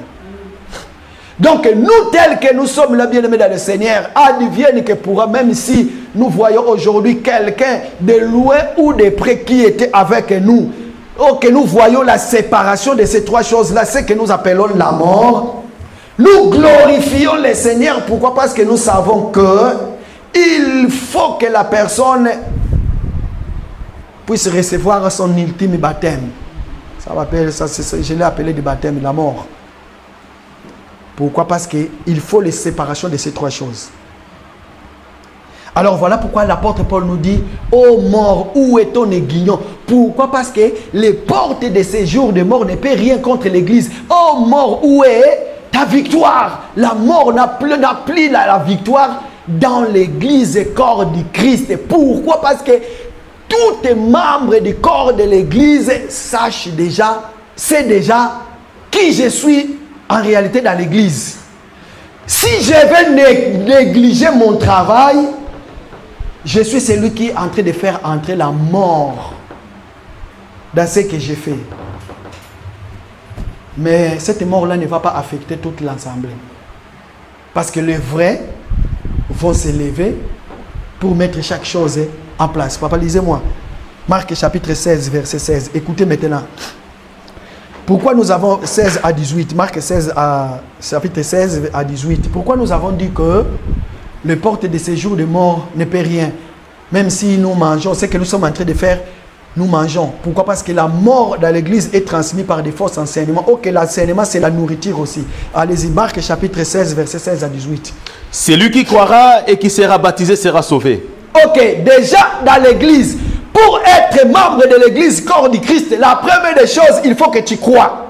Donc, nous, tels que nous sommes, le bien-aimé dans le Seigneur, advienne que pourra, même si nous voyons aujourd'hui quelqu'un de loin ou de près qui était avec nous, ou que nous voyons la séparation de ces trois choses-là, c'est que nous appelons la mort. Nous glorifions le Seigneur. Pourquoi? Parce que nous savons que il faut que la personne puisse recevoir son ultime baptême. Je l'ai appelé du baptême, la mort. Pourquoi? Parce qu'il faut les séparations de ces trois choses. Alors voilà pourquoi l'apôtre Paul nous dit, ô mort, où est ton aiguillon? Pourquoi? Parce que les portes de ces jours de mort ne peuvent rien contre l'église. Ô mort, où est ta victoire? La mort n'a plus la victoire dans l'église corps du Christ. Pourquoi? Parce que tous les membres du corps de l'église sachent déjà, c'est déjà qui je suis en réalité dans l'église. Si je vais négliger mon travail, je suis celui qui est en train de faire entrer la mort dans ce que j'ai fait. Mais cette mort-là ne va pas affecter toute l'assemblée. Parce que les vrais vont se lever pour mettre chaque chose en place. Papa, lisez-moi. Marc chapitre 16, verset 16. Écoutez maintenant. Pourquoi nous avons 16 à 18? Marc 16 chapitre 16 à 18. Pourquoi nous avons dit que le porte de ces jours de mort ne paie rien? Même si nous mangeons, c'est que nous sommes en train de faire, nous mangeons. Pourquoi? Parce que la mort dans l'église est transmise par des fausses enseignements. Ok, l'enseignement c'est la nourriture aussi. Allez-y, Marc chapitre 16, verset 16 à 18. Celui qui croira et qui sera baptisé sera sauvé. Ok, déjà dans l'église, pour être membre de l'église corps du Christ, la première des choses, il faut que tu crois.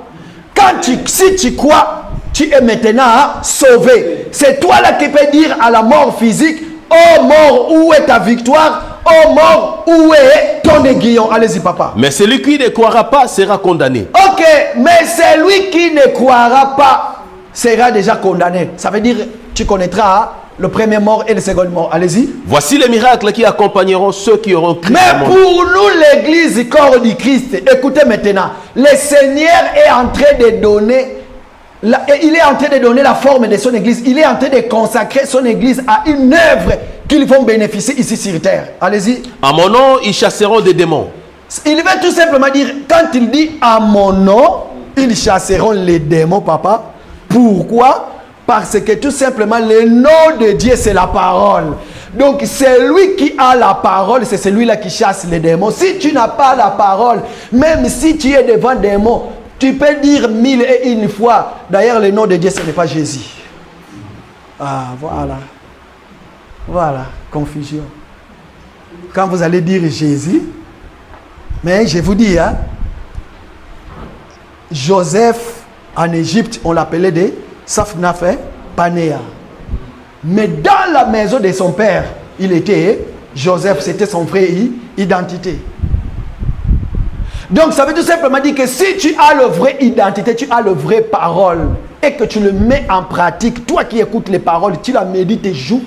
Si tu crois, tu es maintenant sauvé. C'est toi là qui peux dire à la mort physique, oh mort, où est ta victoire? Oh mort, où est ton aiguillon? Allez-y papa. Mais celui qui ne croira pas sera condamné. Ok, mais celui qui ne croira pas sera déjà condamné. Ça veut dire, tu connaîtras le premier mort et le second mort. Allez-y. Voici les miracles qui accompagneront ceux qui auront cru. Mais pour nous, l'église corps du Christ, écoutez maintenant, le Seigneur est en train de donner, il est en train de donner la forme de son église. Il est en train de consacrer son église à une œuvre qu'ils vont bénéficier ici sur terre. Allez-y. À mon nom, ils chasseront des démons. Il veut tout simplement dire, quand il dit à mon nom, ils chasseront les démons, papa. Pourquoi? Parce que tout simplement, le nom de Dieu, c'est la parole. Donc, celui qui a la parole, c'est celui-là qui chasse les démons. Si tu n'as pas la parole, même si tu es devant des démons, tu peux dire 1001 fois. D'ailleurs, le nom de Dieu, ce n'est pas Jésus. Ah, voilà. Voilà, confusion. Quand vous allez dire Jésus, mais je vous dis, hein, Joseph, en Égypte, on l'appelait des Safnafé Panéa. Mais dans la maison de son père, il était Joseph, c'était son vrai identité. Donc ça veut tout simplement dire que si tu as le vrai identité, tu as le vrai parole et que tu le mets en pratique, toi qui écoutes les paroles, tu la médites jour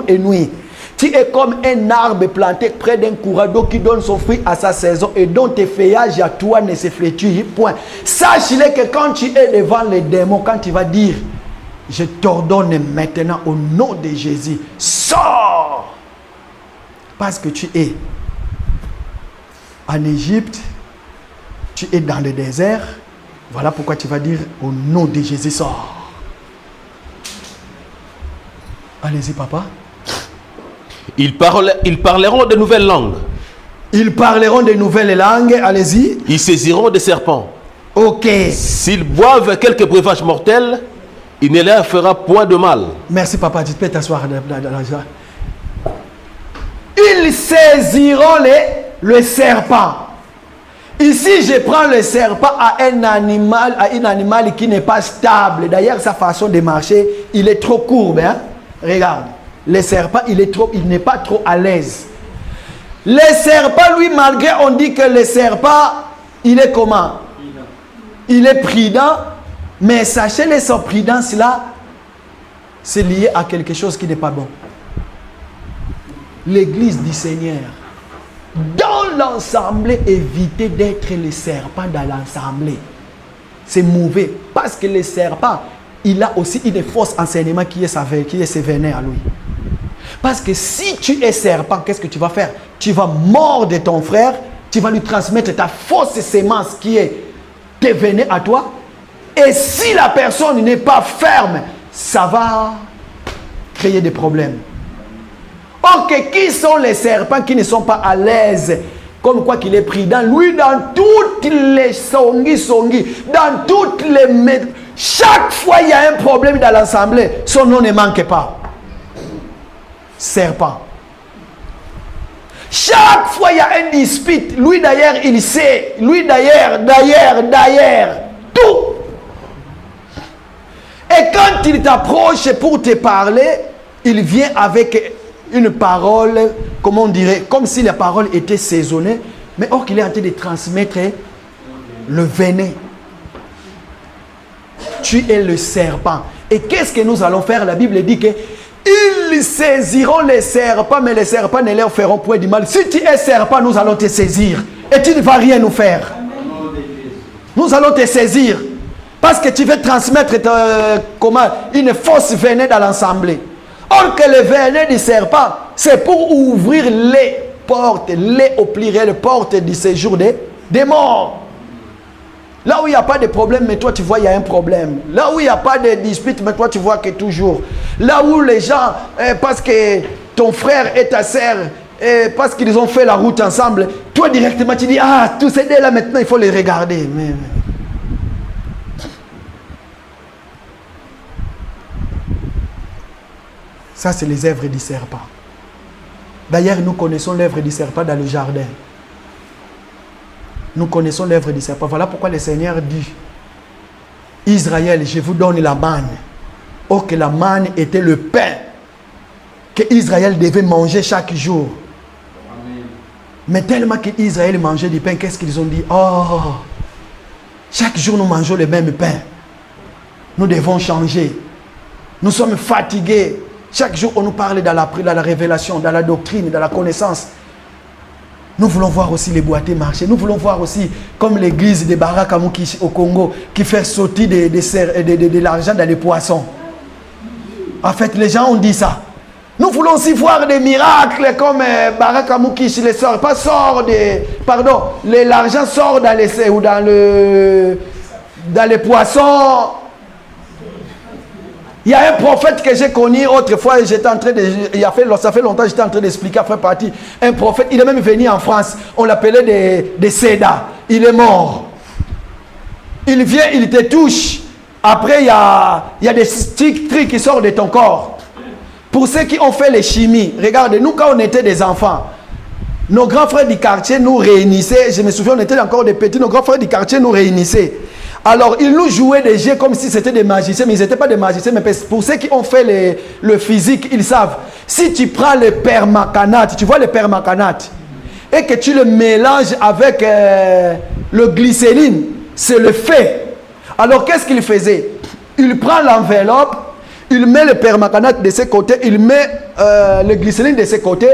et nuit. Tu es comme un arbre planté près d'un courant d'eau qui donne son fruit à sa saison et dont tes feuillages à toi ne se flétruisent point. Sache-le que quand tu es devant les démons, quand tu vas dire, je t'ordonne maintenant au nom de Jésus, sors! Parce que tu es en Égypte, tu es dans le désert, voilà pourquoi tu vas dire au nom de Jésus, sors. Allez-y, papa. Ils parleront de nouvelles langues. Ils parleront de nouvelles langues, allez-y. Ils saisiront des serpents. Ok. S'ils boivent quelques breuvages mortels, il ne leur fera point de mal. Merci papa, tu peux t'asseoir dans la joie. Ils saisiront le serpent. Ici, je prends le serpent à un animal qui n'est pas stable. D'ailleurs, sa façon de marcher, il est trop courbe. Hein? Regarde. Le serpent, il n'est pas trop à l'aise. Les serpents, lui, malgré on dit que le serpent, il est comment? Il est prudent, mais sachez les sa prudence là, c'est lié à quelque chose qui n'est pas bon. L'église du Seigneur, dans l'assemblée, évitez d'être le serpent dans l'assemblée. C'est mauvais, parce que le serpent, il a aussi une fausse enseignement qui est ses venin à lui. Parce que si tu es serpent, qu'est-ce que tu vas faire? Tu vas mordre ton frère, tu vas lui transmettre ta fausse sémence qui est devenue à toi. Et si la personne n'est pas ferme, ça va créer des problèmes. Ok, qui sont les serpents qui ne sont pas à l'aise? Comme quoi qu'il est prudent. Lui, dans toutes les songi, dans toutes les... Chaque fois il y a un problème dans l'assemblée, son nom ne manque pas. Serpent. Chaque fois il y a un dispute, lui d'ailleurs il sait, lui d'ailleurs, tout. Et quand il t'approche pour te parler, il vient avec une parole, comment on dirait, comme si la parole était saisonnée, mais or qu'il est en train de transmettre le venin. Tu es le serpent. Et qu'est-ce que nous allons faire? La Bible dit que ils saisiront les serpents, mais les serpents ne leur feront point du mal. Si tu es serpent, nous allons te saisir. Et tu ne vas rien nous faire. Nous allons te saisir. Parce que tu veux transmettre une fausse venin dans l'assemblée. Or que le venin du serpent, c'est pour ouvrir les portes, les au pluriel, portes du séjour des morts. Là où il n'y a pas de problème, mais toi tu vois il y a un problème. Là où il n'y a pas de dispute, mais toi tu vois que toujours. Là où les gens, parce que ton frère et ta sœur, parce qu'ils ont fait la route ensemble, toi directement tu dis, ah, tous ces deux là maintenant il faut les regarder. Mais... ça c'est les œuvres du serpent. D'ailleurs nous connaissons l'œuvre du serpent dans le jardin. Nous connaissons l'œuvre du serpent. Voilà pourquoi le Seigneur dit, Israël, je vous donne la manne. Or que la manne était le pain que Israël devait manger chaque jour. Amen. Mais tellement qu'Israël mangeait du pain, qu'est-ce qu'ils ont dit? Oh, chaque jour nous mangeons le même pain. Nous devons changer. Nous sommes fatigués. Chaque jour on nous parle dans la révélation, dans la doctrine, dans la connaissance. Nous voulons voir aussi les boîtiers marcher. Nous voulons voir aussi, comme l'église de Barakamuki au Congo, qui fait sauter de l'argent dans les poissons. En fait, les gens ont dit ça. Nous voulons aussi voir des miracles comme Barakamuki, les sort, pas sort de... Pardon, l'argent sort dans les poissons. Il y a un prophète que j'ai connu autrefois, j'étais en train de, ça fait longtemps que j'étais en train d'expliquer à faire partie. Un prophète, il est même venu en France, on l'appelait des Seda. Il est mort. Il vient, il te touche. Après, il y a des trucs qui sortent de ton corps. Pour ceux qui ont fait les chimies, regardez, nous quand on était des enfants, nos grands frères du quartier nous réunissaient. Je me souviens, on était encore des petits, nos grands frères du quartier nous réunissaient. Alors, ils nous jouaient des jeux comme si c'était des magiciens, mais ils n'étaient pas des magiciens. Mais pour ceux qui ont fait le physique, ils savent. Si tu prends le permanganate, tu vois le permanganate, et que tu le mélanges avec le glycérine, c'est le fait. Alors, qu'est-ce qu'il faisait? Il prend l'enveloppe, il met le permanganate de ses côtés, il met le glycérine de ses côtés.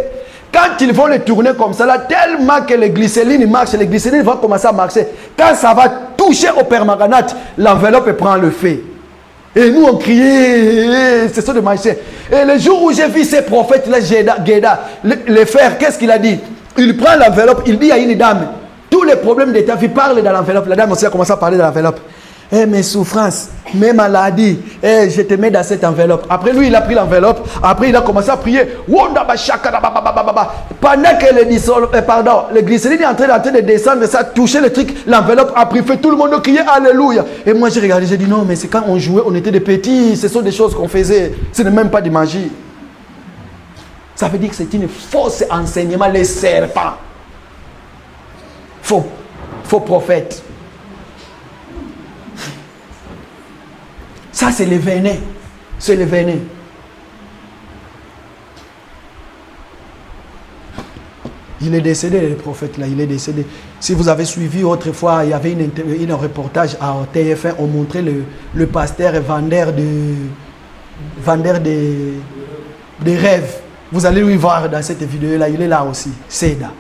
Quand ils vont le tourner comme ça, là, tellement que le glycérine marche, le glycérine va commencer à marcher. Quand ça va toucher au permanganate, l'enveloppe prend le feu. Et nous, on criait, c'est ça de marcher. Et le jour où j'ai vu ces prophètes-là, Géda, les faire, qu'est-ce qu'il a dit? Il prend l'enveloppe, il dit à une dame, tous les problèmes de ta vie, parle dans l'enveloppe. La dame aussi a commencé à parler de l'enveloppe. Mes souffrances, mes maladies, je te mets dans cette enveloppe. Après lui, il a pris l'enveloppe. Après, il a commencé à prier. Pendant que le glycérine est en train de descendre, ça a touché le truc, l'enveloppe a pris feu. Tout le monde criait Alléluia. Et moi, j'ai regardé, j'ai dit non, mais c'est quand on jouait, on était des petits. Ce sont des choses qu'on faisait. Ce n'est même pas de magie. Ça veut dire que c'est une fausse enseignement, les serpents. Faux prophète. Ça, c'est le venin. C'est le venin. Il est décédé, le prophète là, il est décédé. Si vous avez suivi autrefois, il y avait une reportage à TF1, on montrait le pasteur vendeur des rêves. Vous allez lui voir dans cette vidéo là, il est là aussi, Seda.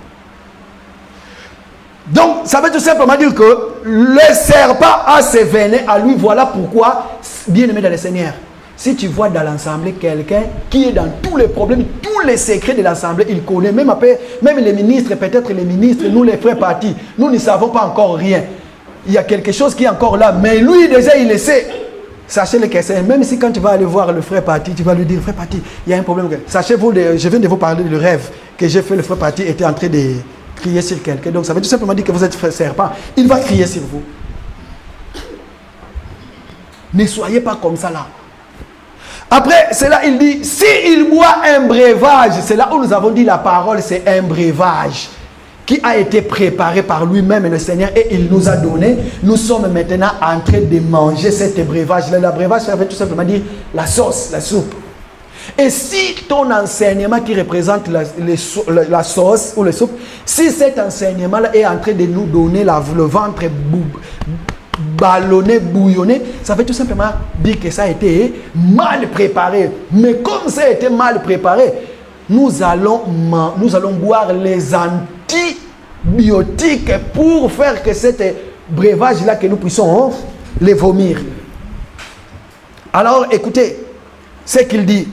Donc, ça veut tout simplement dire que le serpent a sévéné à lui. Voilà pourquoi, bien aimé dans le Seigneur, si tu vois dans l'assemblée quelqu'un qui est dans tous les problèmes, tous les secrets de l'assemblée, il connaît, même les ministres, peut-être les ministres, nous les frères partis, nous ne savons pas encore rien. Il y a quelque chose qui est encore là, mais lui déjà il le sait. Sachez-le que c'est, même si quand tu vas aller voir le frère parti, tu vas lui dire, frère parti, il y a un problème. Sachez-vous, je viens de vous parler du rêve que j'ai fait, le frère parti était en train de crier sur quelqu'un. Donc ça veut tout simplement dire que vous êtes serpent. Il va crier sur vous. Ne soyez pas comme ça là. Après, c'est là il dit, s'il boit un breuvage, c'est là où nous avons dit la parole, c'est un breuvage qui a été préparé par lui-même, le Seigneur, et il nous a donné. Nous sommes maintenant en train de manger cet breuvage. Le breuvage, ça veut tout simplement dire la sauce, la soupe. Et si ton enseignement qui représente la sauce ou la soupe, si cet enseignement-là est en train de nous donner le ventre ballonné, bouillonné, ça veut tout simplement dire que ça a été mal préparé. Mais comme ça a été mal préparé, nous allons boire les antibiotiques pour faire que cet breuvage-là, que nous puissions les vomir. Alors, écoutez ce qu'il dit.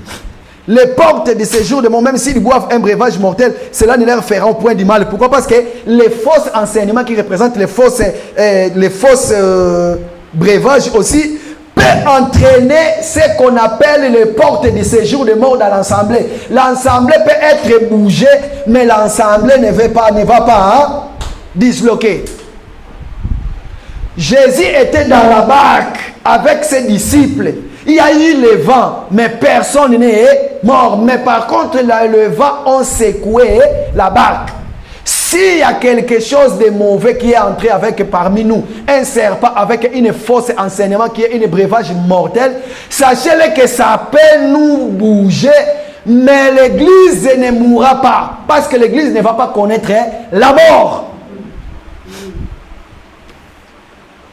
Les portes de séjour de mon, même s'ils boivent un breuvage mortel, cela ne leur fera point du mal. Pourquoi? Parce que les fausses enseignements qui représentent les fausses breuvages aussi peut entraîner ce qu'on appelle les portes de séjour de mort dans l'assemblée. L'assemblée peut être bougée, mais l'assemblée ne va pas disloquer. Jésus était dans la barque avec ses disciples. Il y a eu le vent, mais personne n'est mort. Mais par contre, le vent a secoué la barque. S'il y a quelque chose de mauvais qui est entré parmi nous, un serpent avec une fausse enseignement qui est une breuvage mortel, sachez-le que ça peut nous bouger, mais l'église ne mourra pas. Parce que l'église ne va pas connaître la mort.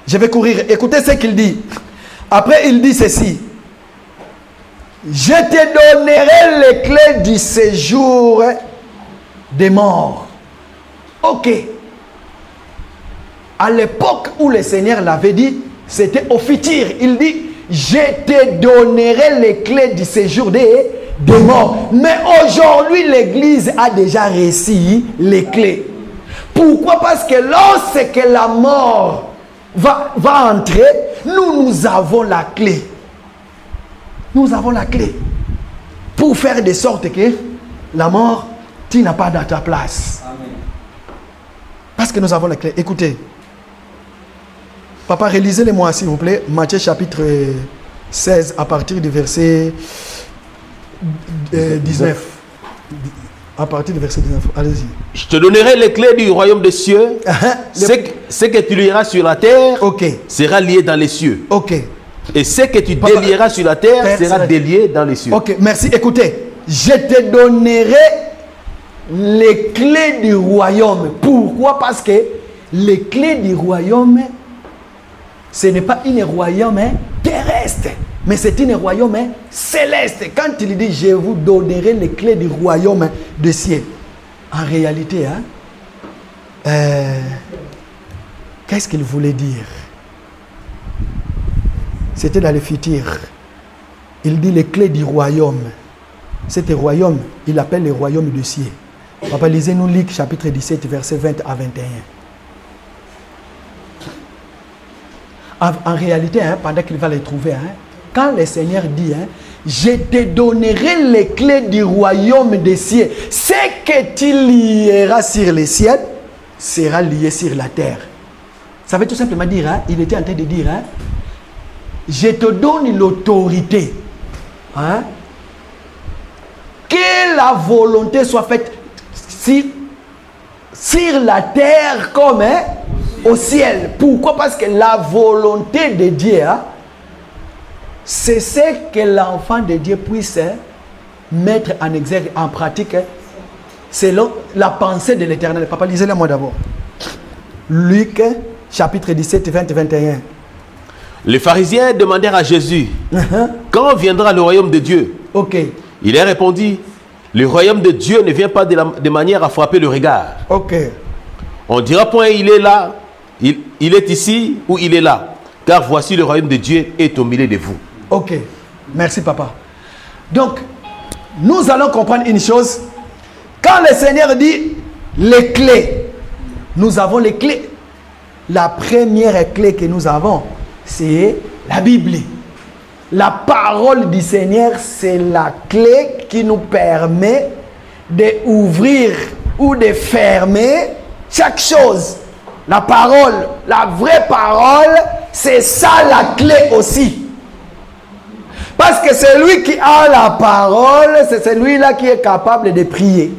Je vais courir. Écoutez ce qu'il dit. Après, il dit ceci. Je te donnerai les clés du séjour des morts. Ok. À l'époque où le Seigneur l'avait dit, c'était au futur. Il dit, je te donnerai les clés du séjour des morts. Mais aujourd'hui, l'Église a déjà reçu les clés. Pourquoi? Parce que lorsque la mort va entrer, nous avons la clé. Nous avons la clé pour faire de sorte que la mort, tu n'as pas dans ta place. Amen. Parce que nous avons la clé. Écoutez, papa, relisez-les-moi s'il vous plaît. Matthieu chapitre 16 à partir du verset 19. À partir du verset 19, allez-y. Je te donnerai les clés du royaume des cieux. Ce que tu lieras sur la terre sera lié dans les cieux. Ok. Et ce que tu délieras sur la terre sera délié dans les cieux. Ok, merci. Écoutez, je te donnerai les clés du royaume. Pourquoi? Parce que les clés du royaume, ce n'est pas un royaume terrestre, mais c'est un royaume céleste. Quand il dit, je vous donnerai les clés du royaume des cieux. En réalité, qu'est-ce qu'il voulait dire? C'était dans le futur. Il dit les clés du royaume. Cet royaume, il appelle le royaume du ciel. Papa, lisez-nous Luc chapitre 17, verset 20 à 21. En réalité, pendant qu'il va les trouver, quand le Seigneur dit, je te donnerai les clés du royaume des cieux. Ce que tu lieras sur les cieux sera lié sur la terre. Ça veut tout simplement dire, il était en train de dire, je te donne l'autorité. Que la volonté soit faite sur la terre comme au ciel. Pourquoi? Parce que la volonté de Dieu, c'est ce que l'enfant de Dieu puisse mettre en exergue, en pratique selon la pensée de l'Éternel. Papa, lisez-le moi d'abord. Luc, chapitre 17, 20 et 21. Les pharisiens demandèrent à Jésus, quand viendra le royaume de Dieu? Ok. Il leur répondit, le royaume de Dieu ne vient pas de manière à frapper le regard. Ok. On dira point il est là, il est ici ou il est là. Car voici le royaume de Dieu est au milieu de vous. Ok. Merci papa. Donc, nous allons comprendre une chose. Quand le Seigneur dit les clés, nous avons les clés. La première clé que nous avons, c'est la Bible. La parole du Seigneur, c'est la clé qui nous permet d'ouvrir ou de fermer chaque chose. La parole, la vraie parole, c'est ça la clé aussi. Parce que celui qui a la parole, c'est celui-là qui est capable de prier.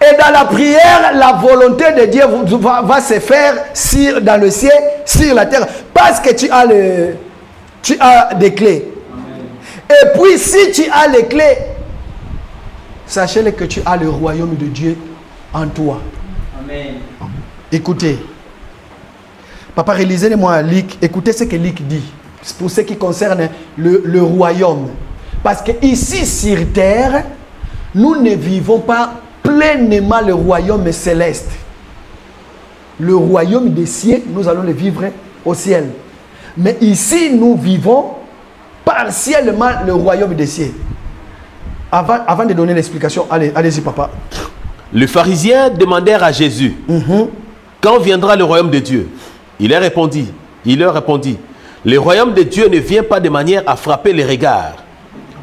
Et dans la prière, la volonté de Dieu va se faire dans le ciel, sur la terre. Parce que tu as des clés. Amen. Et puis si tu as les clés, sachez que tu as le royaume de Dieu en toi. Amen. Écoutez. Papa, relisez-moi Luc. Écoutez ce que Luc dit. C'est pour ce qui concerne le royaume. Parce que ici sur terre, nous ne vivons pas pleinement le royaume céleste. Le royaume des cieux, nous allons le vivre au ciel. Mais ici, nous vivons partiellement le royaume des cieux. Avant de donner l'explication, allez-y papa. Les pharisiens demandèrent à Jésus, quand viendra le royaume de Dieu? Il leur répondit, le royaume de Dieu ne vient pas de manière à frapper les regards.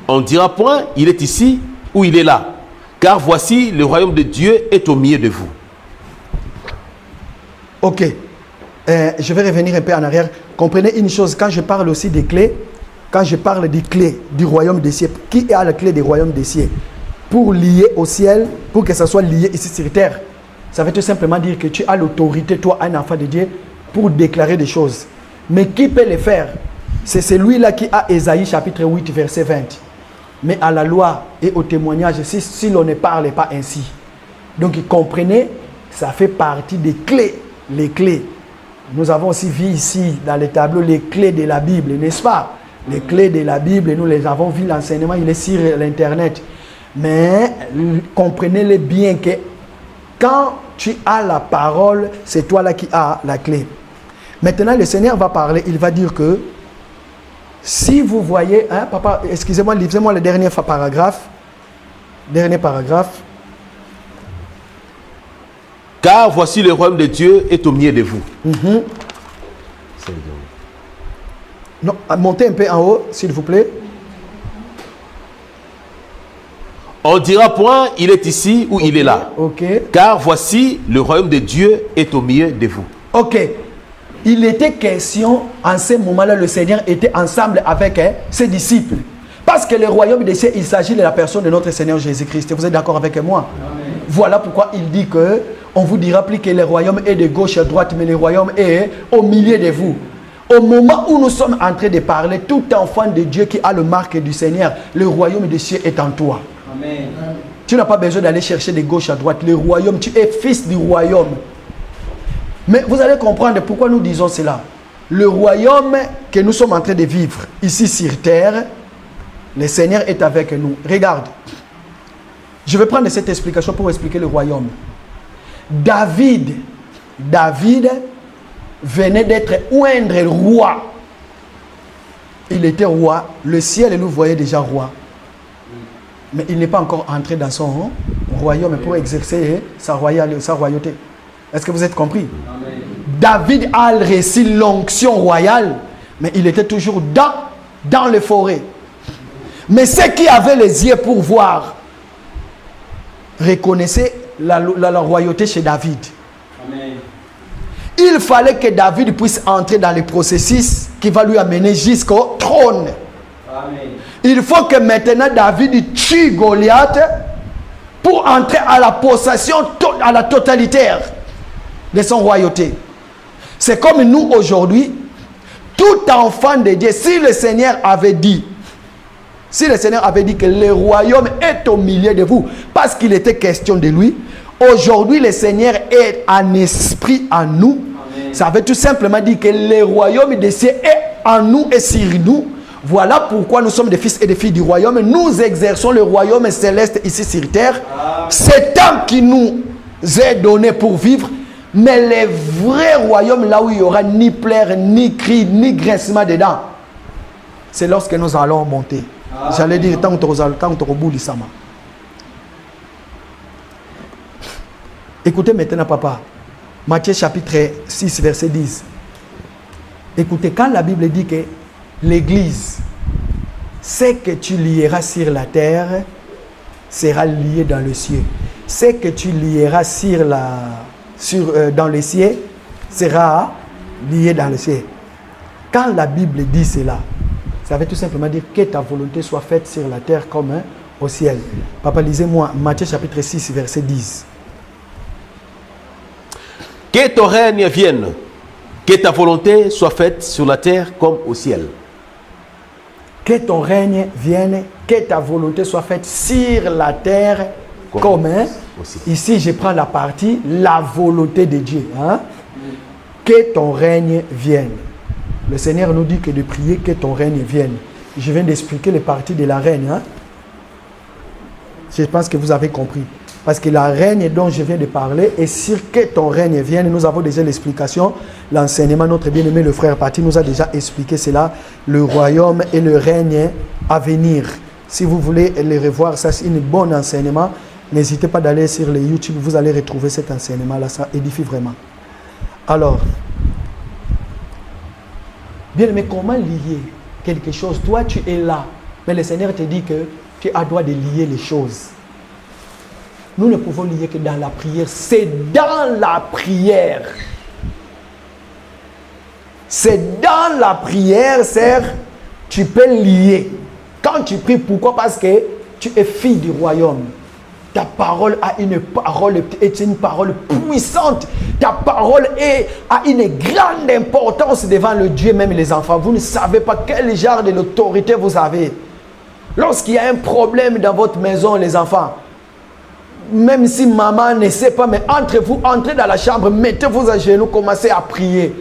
On ne dira point, il est ici ou il est là. Car voici, le royaume de Dieu est au milieu de vous. Ok. Je vais revenir un peu en arrière. Comprenez une chose, quand je parle aussi des clés, quand je parle des clés du royaume des cieux, qui a la clé du royaume des cieux? Pour lier au ciel, pour que ça soit lié ici sur terre. Ça veut tout simplement dire que tu as l'autorité, toi, un enfant de Dieu, pour déclarer des choses. Mais qui peut le faire? C'est celui-là qui a Ésaïe chapitre 8, verset 20. Mais à la loi et au témoignage, si l'on ne parle pas ainsi. Donc, comprenez, ça fait partie des clés. Les clés. Nous avons aussi vu ici, dans les tableaux, les clés de la Bible, n'est-ce pas? Les clés de la Bible, nous les avons vus, l'enseignement, il est sur l'Internet. Mais, comprenez-le bien que quand tu as la parole, c'est toi là qui as la clé. Maintenant, le Seigneur va parler, il va dire que si vous voyez, hein, papa, excusez-moi, lisez-moi le dernier paragraphe. Dernier paragraphe. Car voici le royaume de Dieu est au milieu de vous. Non, montez un peu en haut, s'il vous plaît. On ne dira point, il est ici ou il est là. Car voici, le royaume de Dieu est au milieu de vous. Ok. Il était question, en ce moment-là, le Seigneur était ensemble avec ses disciples. Parce que le royaume des cieux, il s'agit de la personne de notre Seigneur Jésus-Christ. Vous êtes d'accord avec moi? Amen. Voilà pourquoi il dit que on vous dira plus que le royaume est de gauche à droite, mais le royaume est au milieu de vous. Au moment où nous sommes en train de parler, tout enfant de Dieu qui a le marque du Seigneur, le royaume des cieux est en toi. Amen. Tu n'as pas besoin d'aller chercher de gauche à droite. Le royaume, tu es fils du royaume. Mais vous allez comprendre pourquoi nous disons cela. Le royaume que nous sommes en train de vivre ici sur terre, le Seigneur est avec nous. Regarde. Je vais prendre cette explication pour expliquer le royaume. David venait d'être oindre roi. Il était roi. Le ciel nous voyait déjà roi. Mais il n'est pas encore entré dans son royaume pour exercer sa royauté. Est-ce que vous êtes compris? Amen. David a reçu l'onction royale, mais il était toujours dans les forêts. Mais ceux qui avaient les yeux pour voir reconnaissaient la royauté chez David. Amen. Il fallait que David puisse entrer dans le processus qui va lui amener jusqu'au trône. Amen. Il faut que maintenant David tue Goliath pour entrer à la possession, à la totalitaire de son royauté. C'est comme nous aujourd'hui, tout enfant de Dieu, si le Seigneur avait dit Si le Seigneur avait dit que le royaume est au milieu de vous, parce qu'il était question de lui, aujourd'hui le Seigneur est en esprit en nous. Amen. Ça veut tout simplement dire que le royaume des cieux est en nous et sur nous. Voilà pourquoi nous sommes des fils et des filles du royaume. Nous exerçons le royaume céleste ici sur terre. C'est temps qui nous est donné pour vivre. Mais le vrai royaume, là où il n'y aura ni pleurs, ni cris, ni grincement dedans, c'est lorsque nous allons monter. J'allais dire, tant que tu bout du sama. Écoutez maintenant, papa. Matthieu chapitre 6, verset 10. Écoutez, quand la Bible dit que l'Église, ce que tu lieras sur la terre, sera lié dans le ciel. Ce que tu lieras dans le ciel, sera lié dans le ciel. Quand la Bible dit cela, ça veut tout simplement dire que ta volonté soit faite sur la terre comme au ciel. Papa, lisez-moi Matthieu chapitre 6, verset 10. Que ton règne vienne, que ta volonté soit faite sur la terre comme au ciel. Que ton règne vienne, que ta volonté soit faite sur la terre comme ici je prends la partie la volonté de Dieu. Hein? Que ton règne vienne. Le Seigneur nous dit que de prier que ton règne vienne. Je viens d'expliquer les parties de la règne. Hein? Je pense que vous avez compris. Parce que la règne dont je viens de parler est sur que ton règne vienne. Nous avons déjà l'explication. L'enseignement, notre bien-aimé le frère Paty nous a déjà expliqué cela. Le royaume et le règne à venir. Si vous voulez les revoir, ça c'est un bon enseignement. N'hésitez pas d'aller sur les YouTube. Vous allez retrouver cet enseignement-là. Ça édifie vraiment. Alors, bien, mais comment lier quelque chose? Toi, tu es là. Mais le Seigneur te dit que tu as droit de lier les choses. Nous ne pouvons lier que dans la prière. C'est dans la prière. C'est dans la prière, sœur, tu peux lier. Quand tu pries, pourquoi? Parce que tu es fille du royaume. Ta parole est une parole puissante. Ta parole a une grande importance devant le Dieu, même les enfants. Vous ne savez pas quel genre de l'autorité vous avez. Lorsqu'il y a un problème dans votre maison, les enfants, même si maman ne sait pas, mais entre vous, entrez dans la chambre, mettez-vous à genoux, commencez à prier.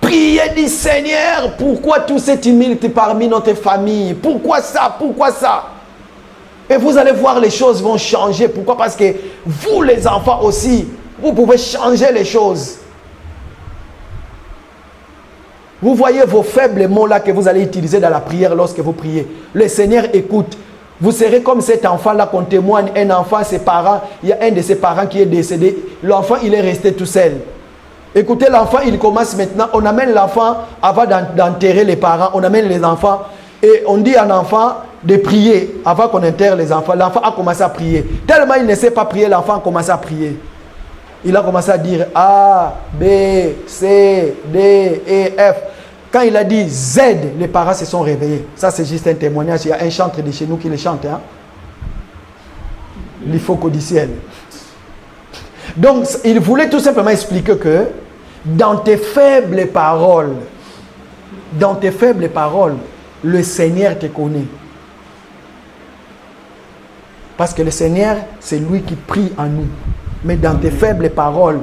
Priez, dit Seigneur, pourquoi tout ce tumulte parmi notre famille? Pourquoi ça? Pourquoi ça? Et vous allez voir, les choses vont changer. Pourquoi? Parce que vous, les enfants aussi, vous pouvez changer les choses. Vous voyez vos faibles mots là que vous allez utiliser dans la prière lorsque vous priez. Le Seigneur écoute. Vous serez comme cet enfant-là qu'on témoigne. Un enfant, ses parents, il y a un de ses parents qui est décédé. L'enfant, il est resté tout seul. Écoutez, l'enfant, il commence maintenant. On amène l'enfant avant d'enterrer les parents. On amène les enfants et on dit à l'enfant de prier avant qu'on enterre les enfants. L'enfant a commencé à prier. Tellement il ne sait pas prier, l'enfant a commencé à prier. Il a commencé à dire A, B, C, D, E, F. Quand il a dit Z, les parents se sont réveillés. Ça, c'est juste un témoignage. Il y a un chanteur de chez nous qui le chante. Hein? Il faut codiciel. Donc, il voulait tout simplement expliquer que dans tes faibles paroles, le Seigneur te connaît. Parce que le Seigneur, c'est lui qui prie en nous. Mais dans tes faibles paroles,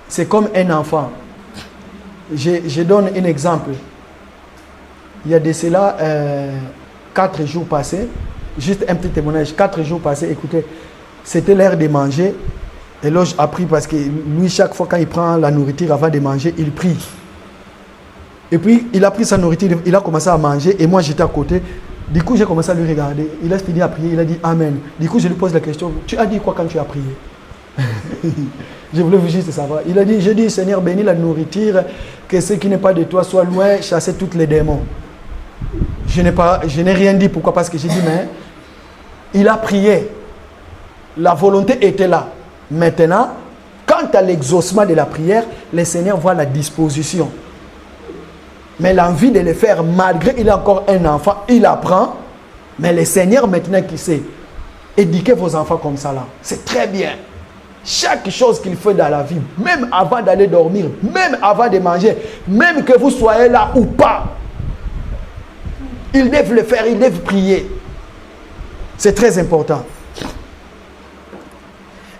c'est comme un enfant. Je donne un exemple. Il y a de cela 4 jours passés, juste un petit témoignage, 4 jours passés, écoutez, c'était l'heure de manger. Et là, j'ai appris parce que lui, chaque fois quand il prend la nourriture avant de manger, il prie. Et puis, il a pris sa nourriture, il a commencé à manger et moi, j'étais à côté. Du coup, j'ai commencé à lui regarder. Il a fini à prier, il a dit Amen. Du coup, je lui pose la question, tu as dit quoi quand tu as prié? Je voulais vous juste savoir. Il a dit, je dis, Seigneur, bénis la nourriture, que ce qui n'est pas de toi soit loin, chasser toutes les démons. Je n'ai rien dit. Pourquoi? Parce que j'ai dit, mais il a prié. La volonté était là. Maintenant, quant à l'exaucement de la prière, le Seigneur voit la disposition. Mais l'envie de le faire, malgré il est encore un enfant, il apprend. Mais le Seigneur maintenant qui sait, éduquez vos enfants comme ça là. C'est très bien. Chaque chose qu'il fait dans la vie, même avant d'aller dormir, même avant de manger, même que vous soyez là ou pas, Ils doivent le faire, ils doivent prier. C'est très important.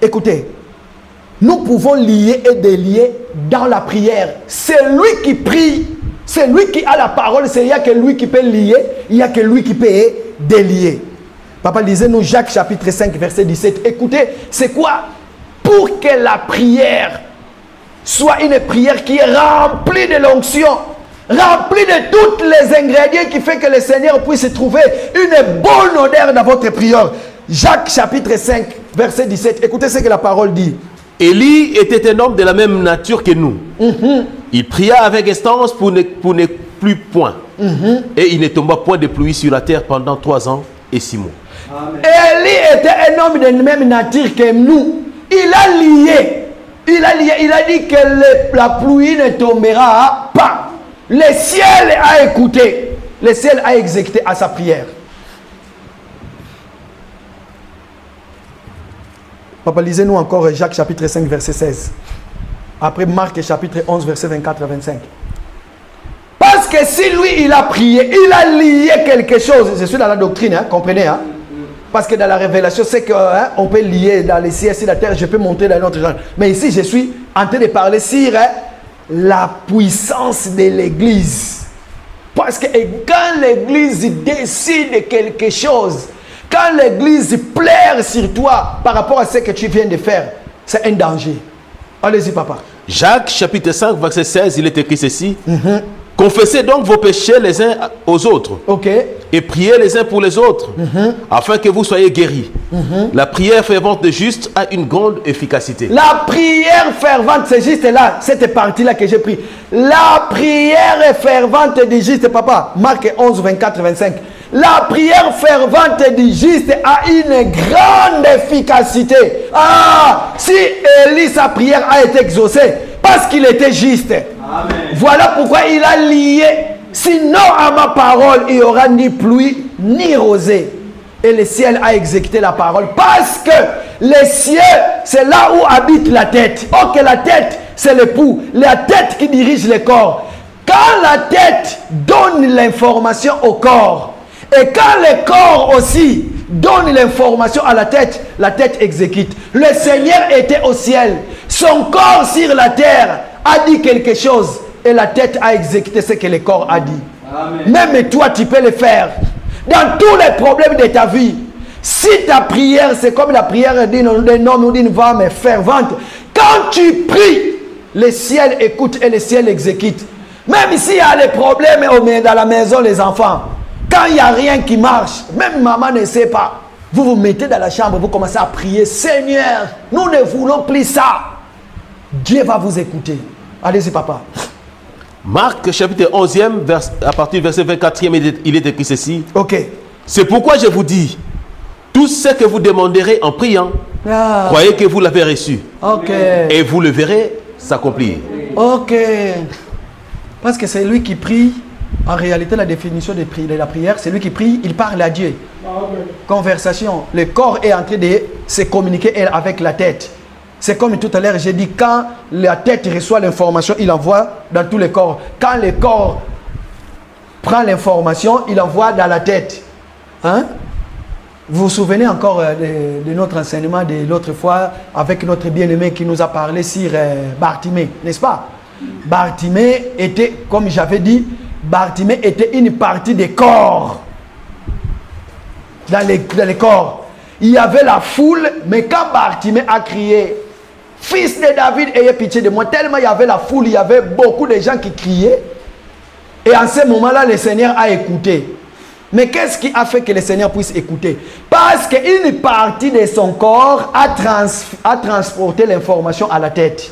Écoutez, nous pouvons lier et délier dans la prière. C'est lui qui prie, c'est lui qui a la parole, il n'y a que lui qui peut lier, il n'y a que lui qui peut délier. Papa, lisez-nous Jacques chapitre 5, verset 17. Écoutez, c'est quoi? Pour que la prière soit une prière qui est remplie de l'onction, remplie de tous les ingrédients qui fait que le Seigneur puisse trouver une bonne odeur dans votre prière. Jacques chapitre 5, verset 17. Écoutez ce que la parole dit. Élie était un homme de la même nature que nous. Il pria avec instance pour ne plus point. Et il ne tomba point de pluie sur la terre pendant 3 ans et 6 mois. Amen. Élie était un homme de la même nature que nous. Il a lié. Il a dit que la pluie ne tombera pas. Le ciel a écouté. Le ciel a exécuté à sa prière. Papa, lisez-nous encore Jacques chapitre 5, verset 16. Après Marc chapitre 11, verset 24 à 25. Parce que si lui, il a prié, il a lié quelque chose. Je suis dans la doctrine, hein, comprenez. Hein? Parce que dans la révélation, c'est qu'on peut lier dans les cieux et la terre. Je peux monter dans notre genre. Mais ici, je suis en train de parler sur la puissance de l'Église. Parce que quand l'Église décide quelque chose, quand l'Église plaire sur toi par rapport à ce que tu viens de faire, c'est un danger. Allez-y, papa. Jacques chapitre 5, verset 16, il est écrit ceci. Confessez donc vos péchés les uns aux autres. Et priez les uns pour les autres, afin que vous soyez guéris. La prière fervente de juste a une grande efficacité. La prière fervente, c'est juste là, cette partie-là que j'ai pris. La prière fervente du juste, papa. Marc 11, 24, 25. La prière fervente du juste a une grande efficacité. Ah, si Élie, sa prière a été exaucée, parce qu'il était juste. Amen. Voilà pourquoi il a lié. Sinon, à ma parole, il n'y aura ni pluie, ni rosée. Et le ciel a exécuté la parole. Parce que les cieux, c'est là où habite la tête. Ok, la tête, c'est le pouls. La tête qui dirige le corps. Quand la tête donne l'information au corps, et quand le corps aussi donne l'information à la tête exécute. Le Seigneur était au ciel. Son corps sur la terre a dit quelque chose. Et la tête a exécuté ce que le corps a dit. Amen. Même toi, tu peux le faire. Dans tous les problèmes de ta vie. Si ta prière, c'est comme la prière d'un homme ou d'une femme fervente. Quand tu pries, le ciel écoute et le ciel exécute. Même s'il y a des problèmes dans la maison, les enfants. Quand il n'y a rien qui marche, même maman ne sait pas. Vous vous mettez dans la chambre, vous commencez à prier. Seigneur, nous ne voulons plus ça. Dieu va vous écouter. Allez-y, papa. Marc chapitre 11e, à partir du verset 24e, il est écrit ceci. Ok. C'est pourquoi je vous dis, tout ce que vous demanderez en priant, croyez que vous l'avez reçu. Ok. Et vous le verrez s'accomplir. Ok. Parce que c'est lui qui prie. En réalité, la définition de la prière, c'est lui qui prie, il parle à Dieu. Conversation. Le corps est en train de se communiquer avec la tête. C'est comme tout à l'heure, j'ai dit, quand la tête reçoit l'information, il envoie dans tous les corps. Quand le corps prend l'information, il envoie dans la tête. Hein? Vous vous souvenez encore de notre enseignement de l'autre fois avec notre bien-aimé qui nous a parlé sur Bartimée, n'est-ce pas? Bartimée était, comme j'avais dit, Bartimée était une partie des corps. Dans les corps. Il y avait la foule, mais quand Bartimée a crié, Fils de David, ayez pitié de moi. Tellement il y avait la foule, il y avait beaucoup de gens qui criaient. Et en ce moment-là, le Seigneur a écouté. Mais qu'est-ce qui a fait que le Seigneur puisse écouter? Parce qu'une partie de son corps a transporté l'information à la tête.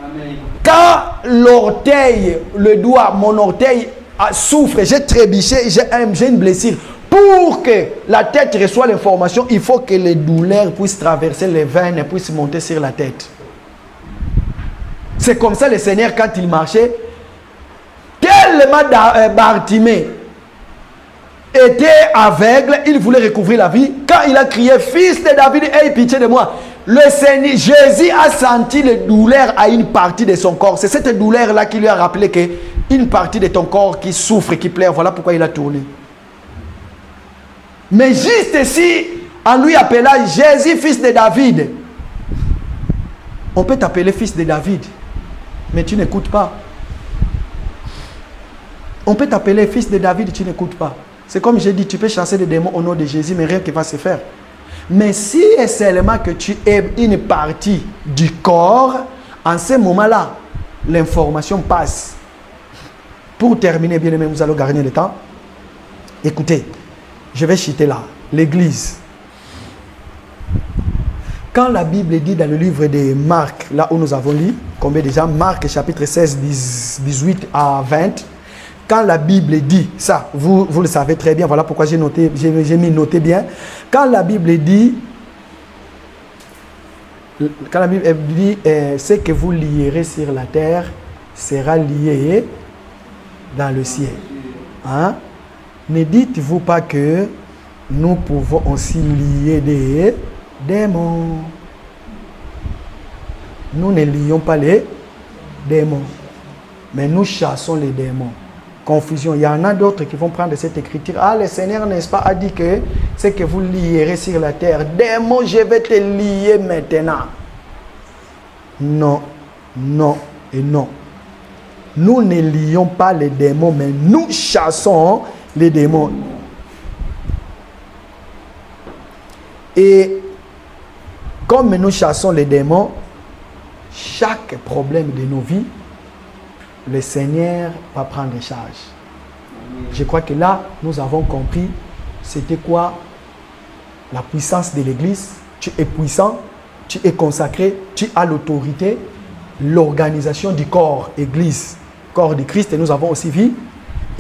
Amen. Quand l'orteil, le doigt, mon orteil souffre, j'ai trébuché, j'ai une blessure. Pour que la tête reçoive l'information, il faut que les douleurs puissent traverser les veines et puissent monter sur la tête. C'est comme ça le Seigneur, quand il marchait, tellement Bartimée était aveugle, il voulait recouvrir la vie. Quand il a crié, Fils de David, aie pitié de moi. Le Seigneur, Jésus a senti les douleurs à une partie de son corps. C'est cette douleur-là qui lui a rappelé qu'une partie de ton corps qui souffre, qui pleure. Voilà pourquoi il a tourné. Mais juste ici, en lui appelant Jésus, fils de David. On peut t'appeler fils de David, mais tu n'écoutes pas. On peut t'appeler fils de David, tu n'écoutes pas. C'est comme j'ai dit, tu peux chasser des démons au nom de Jésus, mais rien qui va se faire. Mais si et seulement que tu es une partie du corps, en ce moment-là, l'information passe. Pour terminer, bien aimé, nous allons gagner le temps. Écoutez, je vais citer là, l'Église. Quand la Bible dit dans le livre de Marc, là où nous avons lu, combien déjà, Marc chapitre 16, 18 à 20, quand la Bible dit, ça, vous le savez très bien, voilà pourquoi j'ai mis noté bien, quand la Bible dit, ce que vous lierez sur la terre sera lié dans le ciel. Hein? Ne dites-vous pas que nous pouvons aussi lier des démons. Nous ne lions pas les démons, mais nous chassons les démons. Confusion. Il y en a d'autres qui vont prendre cette écriture. Ah, le Seigneur, n'est-ce pas, a dit que c'est que vous lierez sur la terre. Démons, je vais te lier maintenant. Non, non et non. Nous ne lions pas les démons, mais nous chassons les démons. Et comme nous chassons les démons, chaque problème de nos vies, le Seigneur va prendre charge. Je crois que là, nous avons compris c'était quoi la puissance de l'Église. Tu es puissant, tu es consacré, tu as l'autorité, l'organisation du corps, Église, corps de Christ, et nous avons aussi vu.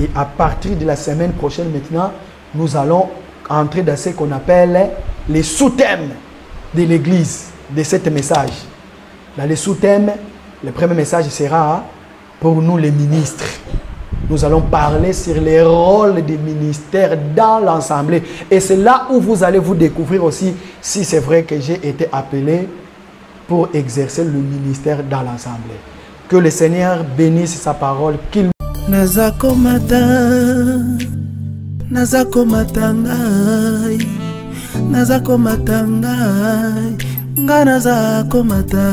Et à partir de la semaine prochaine maintenant, nous allons entrer dans ce qu'on appelle les sous-thèmes de l'Église, de ce message. Dans les sous-thèmes, le premier message sera pour nous les ministres. Nous allons parler sur les rôles des ministères dans l'Assemblée. Et c'est là où vous allez vous découvrir aussi si c'est vrai que j'ai été appelé pour exercer le ministère dans l'Assemblée. Que le Seigneur bénisse sa parole. Qu'il Nazakomata ngai nazakomata ngai nga nazakomata